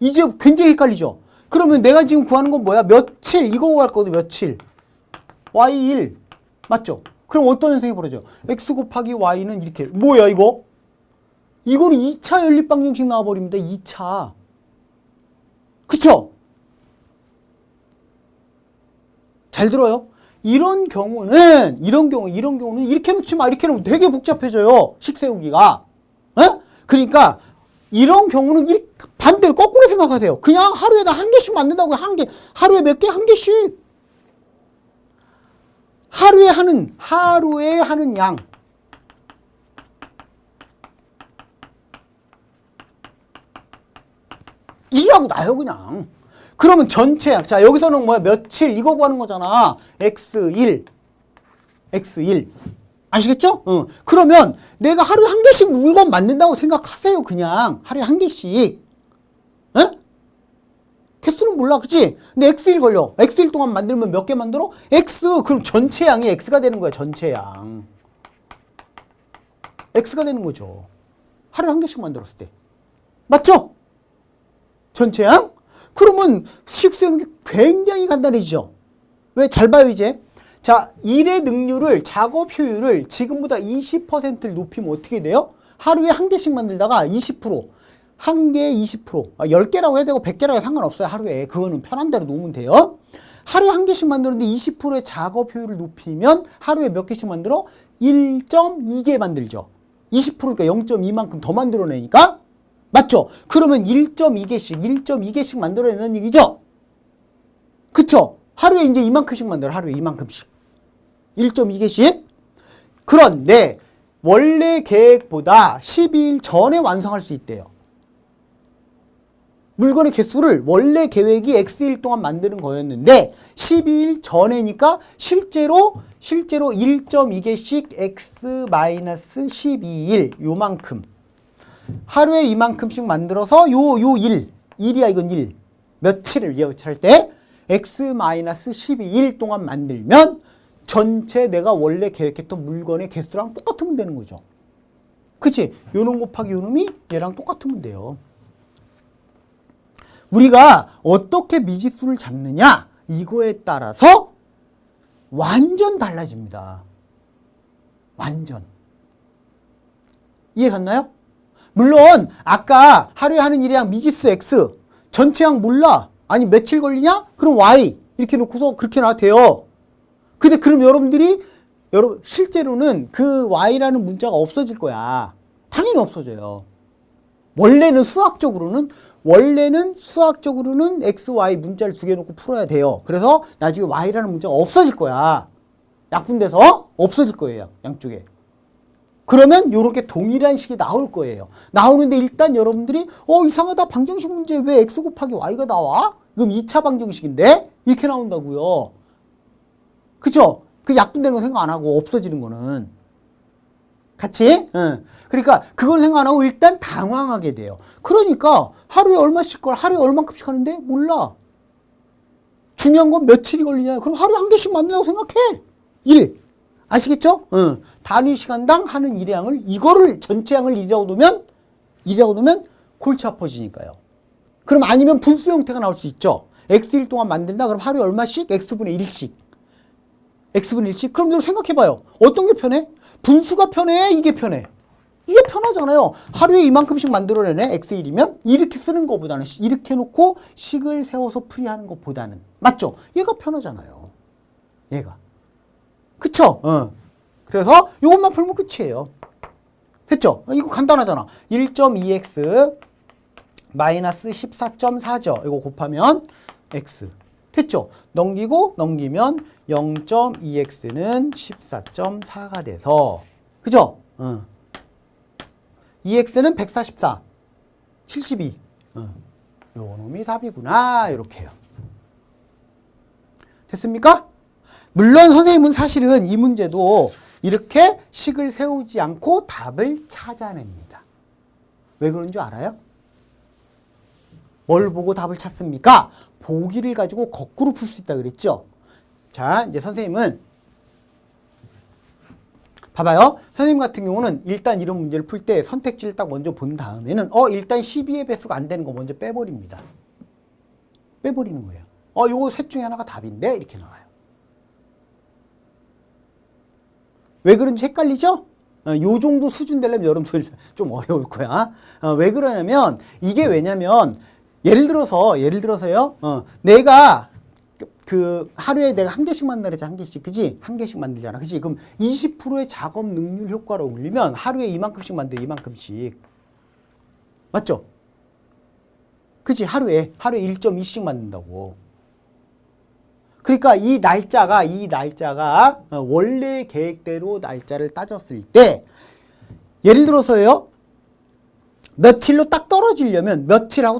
Speaker 1: 이제 굉장히 헷갈리죠? 그러면 내가 지금 구하는 건 뭐야? 며칠, 이거 구할 거거든, 며칠. y1. 맞죠? 그럼 어떤 현상이 벌어져? x 곱하기 y는 이렇게. 뭐야, 이거? 이거는 2차 연립방정식 나와버립니다, 2차. 그쵸? 잘 들어요? 이런 경우는 이렇게 놓지 마. 이렇게 놓으면 되게 복잡해져요. 식 세우기가. 어? 그러니까, 이런 경우는 반대로 거꾸로 생각하세요. 그냥 하루에 한 개씩 만든다고 하루에 몇 개? 한 개씩. 하루에 하는 양. 이라고 나요, 그냥. 그러면 전체 양. 자, 여기서는 뭐야? 며칠, 이거 구하는 거잖아. x1. 아시겠죠? 그러면 내가 하루에 한 개씩 물건 만든다고 생각하세요, 그냥. 하루에 한 개씩. 에? 개수는 몰라, 그치? 근데 x1 걸려. x1 동안 만들면 몇 개 만들어? x, 그럼 전체 양이 x가 되는 거야, 전체 양. x가 되는 거죠. 하루에 한 개씩 만들었을 때. 맞죠? 전체 양? 그러면 식 세우는 게 굉장히 간단해지죠? 왜? 잘 봐요, 이제. 자, 일의 능률을, 작업 효율을 지금보다 20%를 높이면 어떻게 돼요? 하루에 한 개씩 만들다가 20%, 한 개에 20%, 10개라고 해야 되고 100개라고 해도 상관없어요, 하루에. 그거는 편한 대로 놓으면 돼요. 하루에 한 개씩 만들었는데 20%의 작업 효율을 높이면 하루에 몇 개씩 만들어? 1.2개 만들죠. 20%니까 0.2만큼 더 만들어내니까. 맞죠? 그러면 1.2개씩 만들어내는 얘기죠? 그쵸? 하루에 이제 이만큼씩 만들어, 하루에 이만큼씩. 1.2개씩. 그런데 원래 계획보다 12일 전에 완성할 수 있대요. 물건의 개수를 원래 계획이 X일 동안 만드는 거였는데 12일 전에니까 실제로 1.2개씩 X-12일 요만큼 하루에 이만큼씩 만들어서 일이야, 이건 일. 며칠을 예측할 때 X-12일 동안 만들면 전체 내가 원래 계획했던 물건의 개수랑 똑같으면 되는 거죠. 그치? 요놈 곱하기 요놈이 얘랑 똑같으면 돼요. 우리가 어떻게 미지수를 잡느냐? 이거에 따라서 완전 달라집니다. 완전. 이해 갔나요? 물론 아까 하루에 하는 일의 미지수 X, 전체 양 몰라. 아니 며칠 걸리냐? 그럼 Y 이렇게 놓고서 그렇게 놔도 돼요. 근데 그럼 여러분 실제로는 그 Y라는 문자가 없어질 거야. 당연히 없어져요. 원래는 수학적으로는 X, Y 문자를 두 개 놓고 풀어야 돼요. 그래서 나중에 Y라는 문자가 없어질 거야. 약분돼서 없어질 거예요, 양쪽에. 그러면 요렇게 동일한 식이 나올 거예요. 나오는데 일단 여러분들이 이상하다, 방정식 문제 왜 X 곱하기 Y가 나와? 그럼 2차 방정식인데 이렇게 나온다고요. 그쵸? 그 약분되는 거 생각 안 하고 없어지는 거는 같이? 응. 그러니까 그걸 생각 안 하고 일단 당황하게 돼요. 그러니까 하루에 얼만큼씩 하는데 몰라. 중요한 건 며칠이 걸리냐. 그럼 하루에 한 개씩 만든다고 생각해. 일. 아시겠죠? 응. 단위 시간당 하는 일의 양을, 이거를 전체 양을 1이라고 놓으면 골치 아파지니까요. 그럼 아니면 분수 형태가 나올 수 있죠. X일 동안 만든다. 그럼 하루에 얼마씩? X분의 1씩. 그럼 여러분 생각해봐요. 어떤 게 편해? 분수가 편해? 이게 편해? 이게 편하잖아요. 하루에 이만큼씩 만들어내네. X1이면 이렇게 쓰는 것보다는, 이렇게 놓고 식을 세워서 풀이하는 것보다는. 맞죠? 얘가 편하잖아요. 얘가. 그쵸? 그래서 이것만 풀면 끝이에요. 됐죠? 이거 간단하잖아. 1.2x 마이너스 14.4죠. 이거 곱하면 x. 됐죠? 넘기면 0.2x는 14.4가 돼서, 그죠? 2x는 144, 72. 요 놈이 답이구나. 이렇게요. 됐습니까? 물론 선생님은 사실은 이 문제도 이렇게 식을 세우지 않고 답을 찾아냅니다. 왜 그런 줄 알아요? 뭘 보고 답을 찾습니까? 보기를 가지고 거꾸로 풀 수 있다 그랬죠? 자, 이제 선생님은 봐봐요. 선생님 같은 경우는 일단 이런 문제를 풀 때 선택지를 딱 먼저 본 다음에는 일단 12의 배수가 안 되는 거 먼저 빼버립니다. 빼버리는 거예요. 요거 셋 중에 하나가 답인데 이렇게 나와요. 왜 그런지 헷갈리죠? 요 정도 수준 되려면 여러분들 좀 어려울 거야. 왜 그러냐면 이게 왜냐면 예를 들어서요. 내가 그 하루에 내가 한 개씩 만들자 한 개씩 그지? 한 개씩 만들잖아 그지? 그럼 20%의 작업 능률 효과를 올리면 하루에 이만큼씩 만들어 이만큼씩 맞죠? 그지? 하루에 1.2씩 만든다고. 그러니까 이 날짜가 원래 계획대로 날짜를 따졌을 때 예를 들어서요. 며칠하고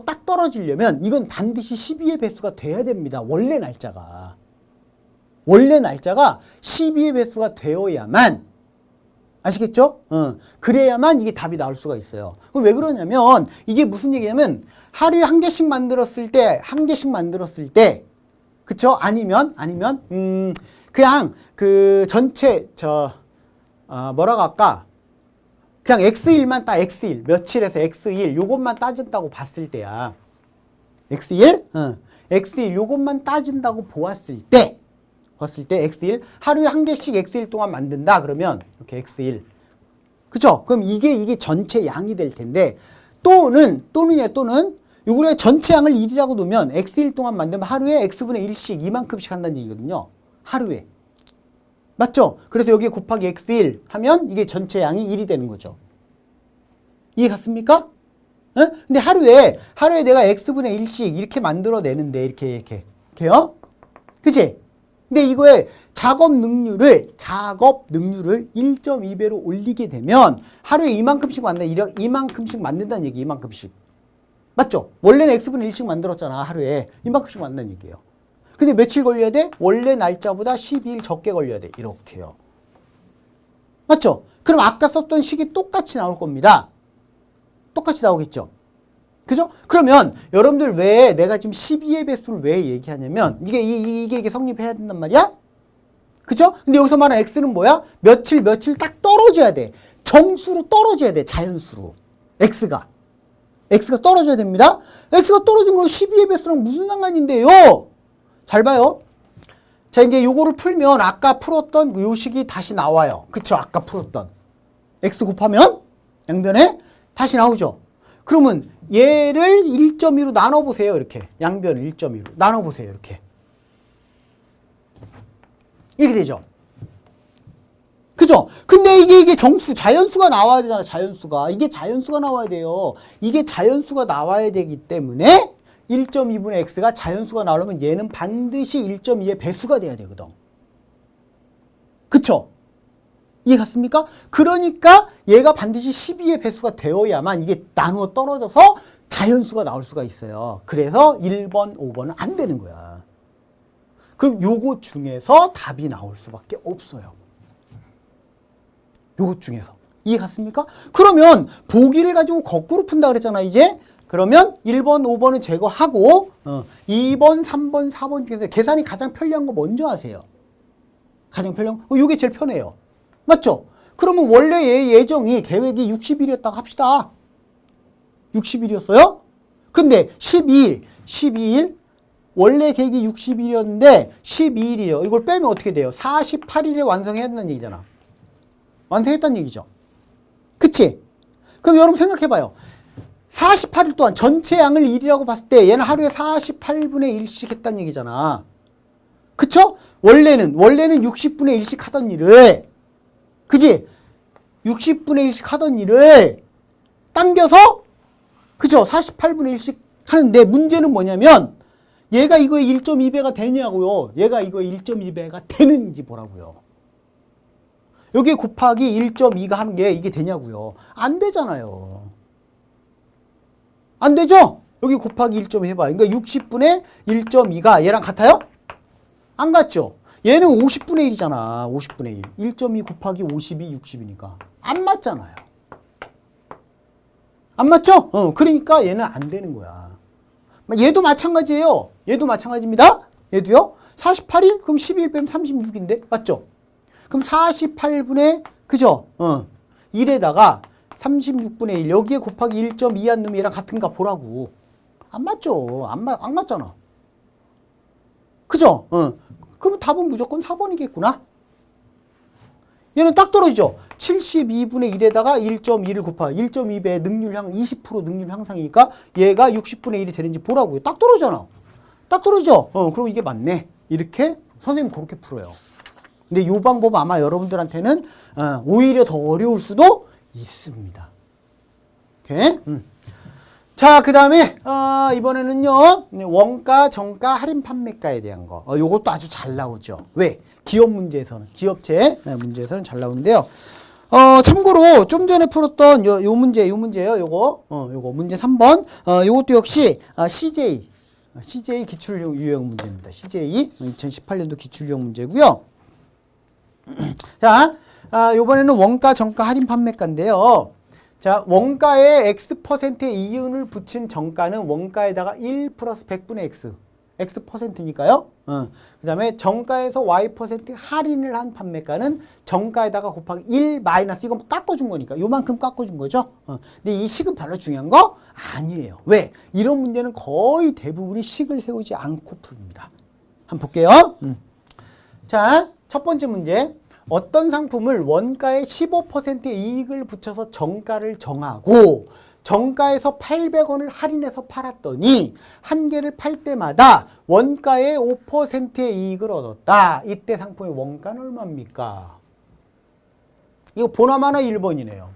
Speaker 1: 딱 떨어지려면 이건 반드시 12의 배수가 돼야 됩니다. 원래 날짜가 12의 배수가 되어야만 아시겠죠? 그래야만 이게 답이 나올 수가 있어요. 그럼 왜 그러냐면 이게 무슨 얘기냐면 하루에 한 개씩 만들었을 때 그쵸? 아니면 그냥 그 전체 뭐라고 할까? 그냥 X1만 딱 X1 며칠에서 X1 요것만 따진다고 봤을 때야. X1? X1 요것만 따진다고 보았을 때 X1 하루에 한 개씩 X1 동안 만든다 그러면 이렇게 X1 그쵸? 그럼 이게 전체 양이 될 텐데 또는 요거를 전체 양을 1이라고 놓으면 X1 동안 만들면 하루에 X분의 1씩 이만큼씩 한다는 얘기거든요. 하루에. 맞죠? 그래서 여기에 곱하기 X1 하면 이게 전체 양이 1이 되는 거죠. 이해 갔습니까? 근데 하루에 내가 X분의 1씩 이렇게 만들어내는데 이렇게요? 그치? 근데 이거에 작업 능률을 1.2배로 올리게 되면 하루에 이만큼씩 만든다는 얘기, 이만큼씩. 맞죠? 원래는 X분의 1씩 만들었잖아, 하루에. 이만큼씩 만든다는 얘기예요. 근데 며칠 걸려야 돼? 원래 날짜보다 12일 적게 걸려야 돼. 이렇게요. 맞죠? 그럼 아까 썼던 식이 똑같이 나올 겁니다. 똑같이 나오겠죠? 그죠? 그러면 여러분들 왜 내가 지금 12의 배수를 왜 얘기하냐면 이게 성립해야 된단 말이야? 그죠? 근데 여기서 말하는 X는 뭐야? 며칠 딱 떨어져야 돼. 정수로 떨어져야 돼. 자연수로. X가 떨어져야 됩니다. X가 떨어진 건 12의 배수랑 무슨 상관인데요? 잘 봐요. 자, 이제 요거를 풀면 아까 풀었던 요 식이 다시 나와요. 그쵸? 아까 풀었던. X 곱하면 양변에 다시 나오죠. 그러면 얘를 1.2로 나눠보세요. 이렇게. 양변을 1.2로 나눠보세요. 이렇게 되죠. 그죠? 근데 이게 자연수가 나와야 되잖아, 자연수가. 이게 자연수가 나와야 돼요. 이게 자연수가 나와야 되기 때문에 1.2분의 x가 자연수가 나오려면 얘는 반드시 1.2의 배수가 돼야 되거든. 그쵸? 이해 갔습니까? 그러니까 얘가 반드시 12의 배수가 되어야만 이게 나누어 떨어져서 자연수가 나올 수가 있어요. 그래서 1번, 5번은 안 되는 거야. 그럼 요거 중에서 답이 나올 수밖에 없어요. 요것 중에서. 이해 갔습니까? 그러면 보기를 가지고 거꾸로 푼다 그랬잖아, 이제. 그러면 1번, 5번은 제거하고 2번, 3번, 4번 중에서 계산이 가장 편리한 거 먼저 하세요. 가장 편리한 거. 요게 제일 편해요. 맞죠? 그러면 원래 예정이 계획이 60일이었다고 합시다. 60일이었어요? 근데 12일 원래 계획이 60일이었는데 12일이에요. 이걸 빼면 어떻게 돼요? 48일에 완성해야 된다는 얘기잖아. 완성했다는 얘기죠. 그치? 그럼 여러분 생각해봐요. 48일 동안 전체 양을 1이라고 봤을 때 얘는 하루에 48분의 1씩 했다는 얘기잖아. 그쵸? 원래는 60분의 1씩 하던 일을 그치? 60분의 1씩 하던 일을 당겨서 그쵸? 48분의 1씩 하는데 문제는 뭐냐면 얘가 이거에 1.2배가 되냐고요. 얘가 이거에 1.2배가 되는지 보라고요. 여기에 곱하기 1.2가 하는 게 이게 되냐고요. 안 되잖아요. 안 되죠? 여기 곱하기 1.2 해봐. 그러니까 60분의 1.2가 얘랑 같아요? 안 같죠? 얘는 50분의 1이잖아. 50분의 1. 1.2 곱하기 50이 60이니까. 안 맞잖아요. 안 맞죠? 그러니까 얘는 안 되는 거야. 얘도 마찬가지예요. 얘도 마찬가지입니다. 얘도요. 48일? 그럼 12일 빼면 36인데? 맞죠? 그럼 48분의 그죠? 1에다가 36분의 1 여기에 곱하기 1.2한 놈이 얘랑 같은가 보라고. 안 맞죠? 안 맞잖아. 그죠? 그럼 답은 무조건 4번이겠구나. 얘는 딱 떨어지죠? 72분의 1에다가 1.2를 곱하 1.2배 능률 20% 능률 향상이니까 얘가 60분의 1이 되는지 보라고요. 딱 떨어지잖아. 딱 떨어지죠? 그럼 이게 맞네. 이렇게 선생님 그렇게 풀어요. 근데 이 방법 아마 여러분들한테는 오히려 더 어려울 수도 있습니다. 오케이? 자, 그 다음에 이번에는요 원가, 정가, 할인 판매가에 대한 거. 요것도 아주 잘 나오죠. 왜? 기업 문제에서는, 기업체 문제에서는 잘 나오는데요. 참고로 좀 전에 풀었던 요 문제예요. 요거 문제 3번. 요것도 역시 CJ 기출 유형 문제입니다. CJ 2018년도 기출 유형 문제고요. 자, 요번에는 원가, 정가, 할인 판매가인데요. 자, 원가에 X%의 이윤을 붙인 정가는 원가에다가 1 플러스 100분의 X. X%니까요. 그 다음에 정가에서 Y% 할인을 한 판매가는 정가에다가 곱하기 1 마이너스, 이거 깎아준 거니까 요만큼 깎아준 거죠. 근데 이 식은 별로 중요한 거 아니에요. 왜? 이런 문제는 거의 대부분이 식을 세우지 않고 풉니다. 한번 볼게요. 자, 첫 번째 문제. 어떤 상품을 원가에 15%의 이익을 붙여서 정가를 정하고 정가에서 800원을 할인해서 팔았더니 한 개를 팔 때마다 원가의 5%의 이익을 얻었다. 이때 상품의 원가는 얼마입니까? 이거 보나마나 1번이네요.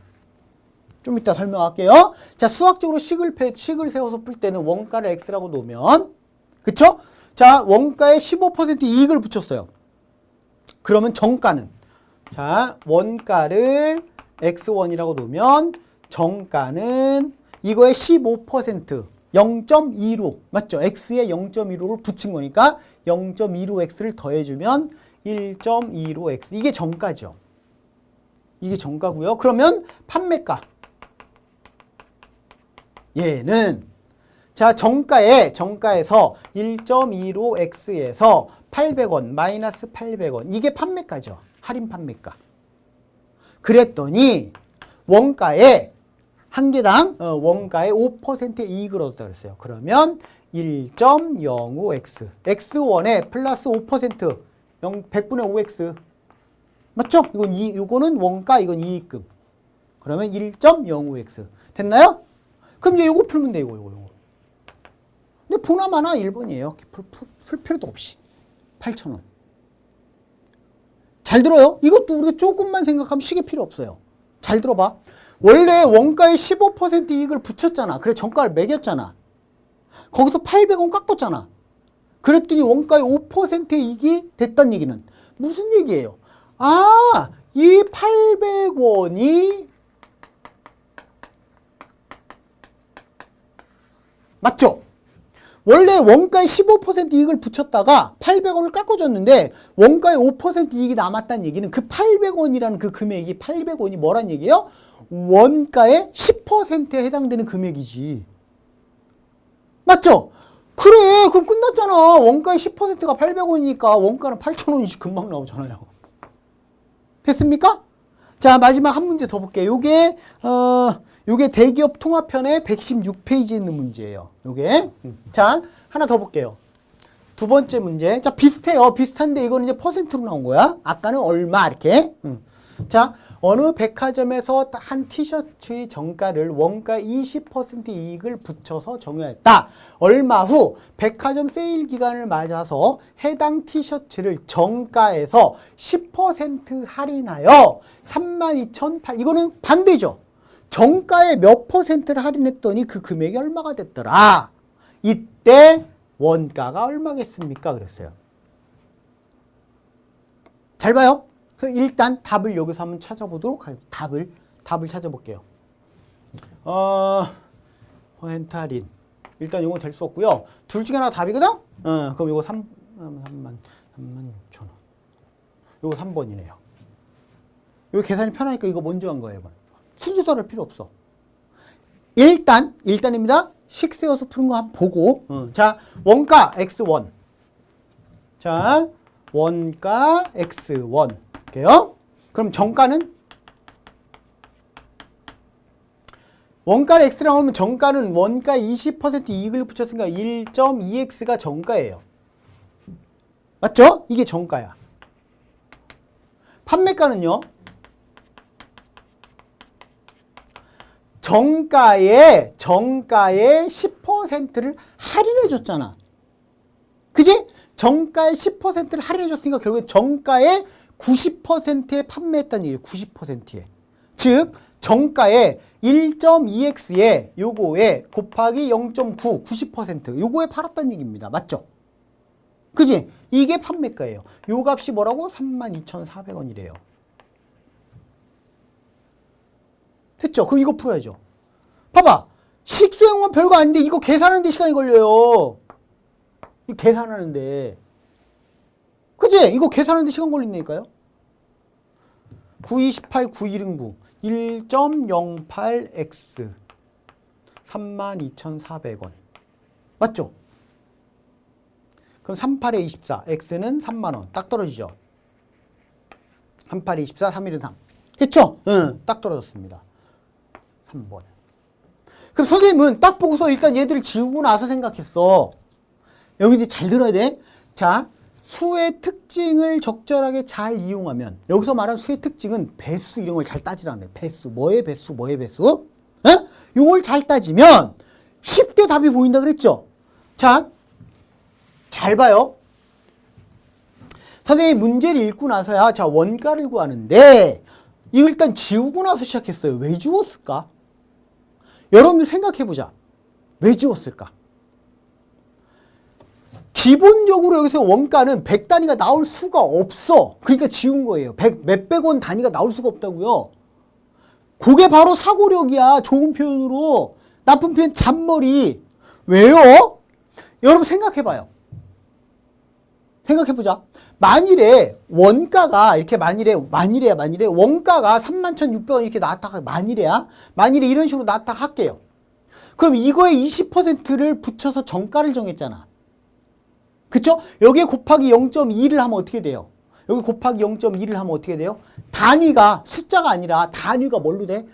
Speaker 1: 좀 이따 설명할게요. 자, 수학적으로 식을 세워서 풀 때는 원가를 X라고 놓으면, 그쵸? 자, 원가에 15% 이익을 붙였어요. 그러면 정가는, 자, 원가를 X1이라고 놓으면 정가는 이거의 15% 0.25 맞죠? X에 0.15를 붙인 거니까 0.25X를 더해주면 1.25X. 이게 정가죠. 이게 정가고요. 그러면 판매가, 얘는 자, 정가에서 1.25X에서 800원 마이너스 800원, 이게 판매가죠. 할인 판매가. 그랬더니 원가에 한 개당 원가에 5%의 이익을 얻었다 그랬어요. 그러면 1.05x x1에 플러스 5% 100분의 5x 맞죠? 이거는 원가, 이건 이익금. 그러면 1.05x 됐나요? 그럼 이제 이거 풀면 돼. 이거. 근데 보나마나 1번이에요. 풀 필요도 없이 8,000원. 잘 들어요? 이것도 우리가 조금만 생각하면 식이 필요 없어요. 잘 들어봐. 원래 원가에 15% 이익을 붙였잖아. 그래, 정가를 매겼잖아. 거기서 800원 깎았잖아. 그랬더니 원가에 5%의 이익이 됐다는 얘기는 무슨 얘기예요? 아, 이 800원이 맞죠? 원래 원가에 15% 이익을 붙였다가 800원을 깎아줬는데 원가에 5% 이익이 남았다는 얘기는 그 800원이라는 그 금액이 800원이 뭐란 얘기예요? 원가의 10%에 해당되는 금액이지. 맞죠? 그래, 그럼 끝났잖아. 원가의 10%가 800원이니까 원가는 8,000원이지. 금방 나오잖아요. 됐습니까? 자, 마지막 한 문제 더 볼게요. 요게 대기업 통합편의 116페이지에 있는 문제예요. 요게. 자, 하나 더 볼게요. 두 번째 문제. 자, 비슷해요. 비슷한데 이거는 이제 퍼센트로 나온 거야. 아까는 얼마 이렇게. 자, 어느 백화점에서 한 티셔츠의 정가를 원가 20% 이익을 붙여서 정했다. 얼마 후 백화점 세일 기간을 맞아서 해당 티셔츠를 정가에서 10% 할인하여 32,800원. 이거는 반대죠. 정가에 몇 퍼센트를 할인했더니 그 금액이 얼마가 됐더라. 이때 원가가 얼마겠습니까? 그랬어요. 잘 봐요. 그래서 일단 답을 여기서 한번 찾아보도록 하겠습니다. 답을 찾아볼게요. 퍼센트 할인. 일단 이건 될 수 없고요. 둘 중에 하나 답이거든? 그럼 이거 36,000원. 이거 3번이네요. 이거 계산이 편하니까 이거 먼저 한 거예요. 순서를 필요 없어. 일단입니다. 식 세워서 푸는 거 한번 보고. 자, 원가 X1. 자, 원가 X1. 볼게요. 그럼 정가는 원가를 x라고 하면 정가는 원가 20% 이익을 붙였으니까 1.2x가 정가예요. 맞죠? 이게 정가야. 판매가는요. 정가에 10%를 할인해 줬잖아. 그지? 정가에 10%를 할인해 줬으니까 결국에 정가에 90%에 판매했다는 얘기예요. 90%에. 즉 정가에 1.2x에 요거에 곱하기 0.9 90% 요거에 팔았다는 얘기입니다. 맞죠? 그지? 이게 판매가예요. 요 값이 뭐라고? 32,400원이래요. 됐죠? 그럼 이거 풀어야죠. 봐봐. 식수형은 별거 아닌데 이거 계산하는데 시간이 걸려요. 이거 계산하는데. 그지? 이거 계산하는데 시간 걸린다니까요. 9218, 9119 1.08x 32,400원. 맞죠? 그럼 38에 24 x는 3만원. 딱 떨어지죠? 38에 24 3일은 3. 됐죠? 응, 딱 떨어졌습니다. 3번. 그럼 선생님은 딱 보고서 일단 얘들을 지우고 나서 생각했어. 여기 이제 잘 들어야 돼. 자, 수의 특징을 적절하게 잘 이용하면, 여기서 말하는 수의 특징은 배수 이런 걸 잘 따지라는 거예요. 배수, 뭐의 배수, 뭐의 배수. 에? 요걸 잘 따지면 쉽게 답이 보인다 그랬죠? 자, 잘 봐요. 선생님이 문제를 읽고 나서야 자 원가를 구하는데 이걸 일단 지우고 나서 시작했어요. 왜 지웠을까? 여러분들 생각해보자. 왜 지웠을까? 기본적으로 여기서 원가는 100단위가 나올 수가 없어. 그러니까 지운 거예요. 몇백 원 단위가 나올 수가 없다고요. 그게 바로 사고력이야. 좋은 표현으로. 나쁜 표현 잔머리. 왜요? 여러분 생각해봐요. 생각해보자. 만일에 원가가 이렇게 만일에 원가가 31,600원 이렇게 나왔다가 만일에 이런 식으로 나왔다가 할게요. 그럼 이거에 20%를 붙여서 정가를 정했잖아. 그쵸? 여기에 곱하기 0.2를 하면 어떻게 돼요? 여기 곱하기 0.2를 하면 어떻게 돼요? 단위가 숫자가 아니라 단위가 뭘로 돼?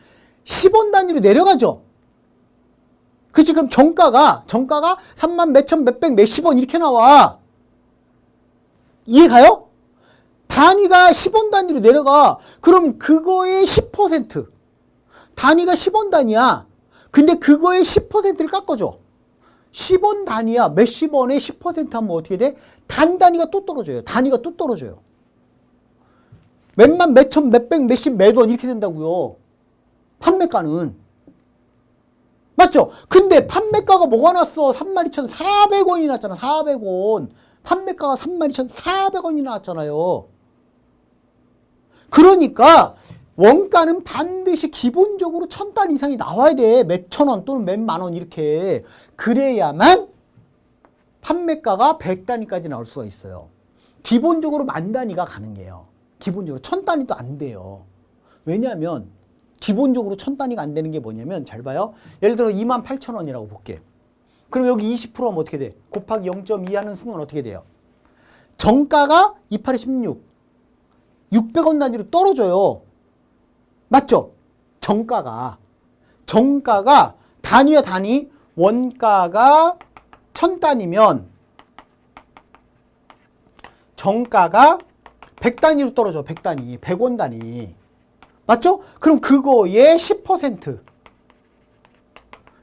Speaker 1: 10원 단위로 내려가죠. 그치? 그럼 정가가 3만 몇천 몇백 몇십원 이렇게 나와. 이해가요? 단위가 10원 단위로 내려가. 그럼 그거의 10%. 단위가 10원 단위야. 근데 그거의 10%를 깎아줘. 10원 단위야. 몇십 원에 10% 하면 어떻게 돼? 단위가 또 떨어져요. 단위가 또 떨어져요. 몇만, 몇천, 몇백, 몇십, 몇원 이렇게 된다고요. 판매가는. 맞죠? 근데 판매가가 뭐가 났어? 32,400원이 났잖아. 400원. 판매가가 32,400원이 나왔잖아요. 그러니까 원가는 반드시 기본적으로 1,000단 이상이 나와야 돼. 몇천 원 또는 몇만 원 이렇게. 그래야만 판매가가 100단위까지 나올 수가 있어요. 기본적으로 10,000단위가 가능해요. 기본적으로 1,000단위도 안 돼요. 왜냐하면 기본적으로 1,000단위가 안 되는 게 뭐냐면 잘 봐요. 예를 들어 28,000원이라고 볼게. 그럼 여기 20%하면 어떻게 돼? 곱하기 0.2 하는 순간 어떻게 돼요? 정가가 28에 16. 600원 단위로 떨어져요. 맞죠? 정가가 단위야 단위. 원가가 1,000단위면 정가가 100단위로 떨어져. 100단위. 100원 단위. 맞죠? 그럼 그거의 10%.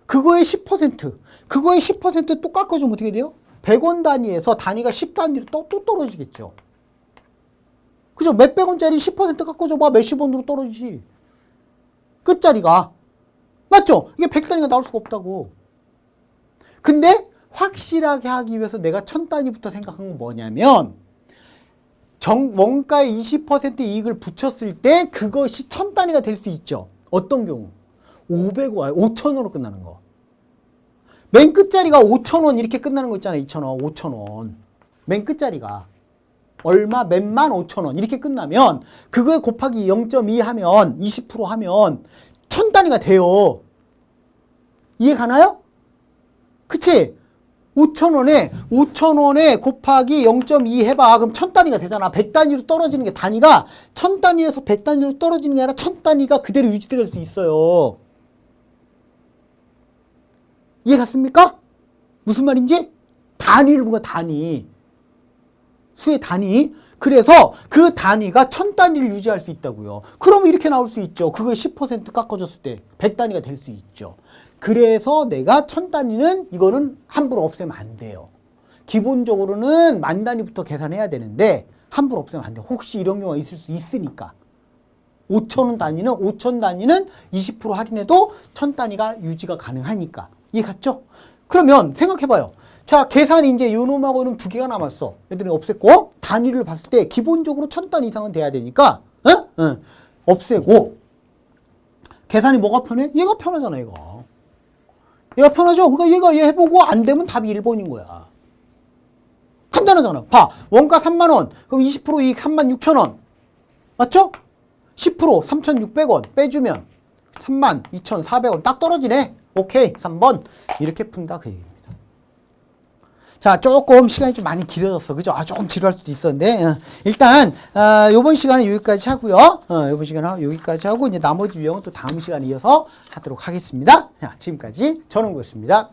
Speaker 1: 그거의 10% 또 깎아주면 어떻게 돼요? 100원 단위에서 단위가 10단위로 또 떨어지겠죠. 그죠? 몇백 원짜리 10% 깎아줘봐. 몇십 원으로 떨어지지. 끝자리가. 맞죠? 이게 100단위가 나올 수가 없다고. 근데 확실하게 하기 위해서 내가 1,000단위부터 생각한 건 뭐냐면 원가에 20% 이익을 붙였을 때 그것이 1,000단위가 될 수 있죠. 어떤 경우? 500원, 5,000원으로 끝나는 거. 맨 끝자리가 5,000원 이렇게 끝나는 거 있잖아요. 2,000원, 5,000원. 맨 끝자리가. 얼마? 몇만 5,000원. 이렇게 끝나면 그거에 곱하기 0.2 하면 20% 하면 1,000단위가 돼요. 이해 가나요? 그치? 5,000원에 곱하기 0.2 해봐. 그럼 1,000단위가 되잖아. 100단위로 떨어지는 게 단위가 1,000단위에서 100단위로 떨어지는 게 아니라 1,000단위가 그대로 유지될 수 있어요. 이해 갔습니까? 무슨 말인지? 단위를 본 거야, 단위. 수의 단위. 그래서 그 단위가 1000단위를 유지할 수 있다고요. 그러면 이렇게 나올 수 있죠. 그거 10% 깎아줬을 때 100단위가 될 수 있죠. 그래서 내가 1000단위는 이거는 함부로 없애면 안 돼요. 기본적으로는 10,000단위부터 계산해야 되는데 함부로 없애면 안 돼요. 혹시 이런 경우가 있을 수 있으니까. 5,000단위는 20% 할인해도 1000단위가 유지가 가능하니까. 이해 갔죠? 그러면 생각해봐요. 자, 계산이 이제 요놈하고는 2개가 남았어. 애들이 없앴고, 단위를 봤을 때 기본적으로 1000단위 이상은 돼야 되니까, 없애고, 계산이 뭐가 편해? 얘가 편하잖아, 얘가. 얘가 편하죠? 그러니까 얘 해보고 안 되면 답이 1번인 거야. 간단하잖아. 봐. 원가 3만원. 그럼 20% 이익 36,000원. 맞죠? 10% 3,600원 빼주면 32,400원 딱 떨어지네. 오케이. 3번. 이렇게 푼다. 그 얘기입니다. 자, 조금 시간이 좀 많이 길어졌어. 그죠? 조금 지루할 수도 있었는데. 일단, 요번 시간은 여기까지 하고요. 요번 시간은 여기까지 하고, 이제 나머지 유형은 또 다음 시간에 이어서 하도록 하겠습니다. 자, 지금까지 전원구였습니다.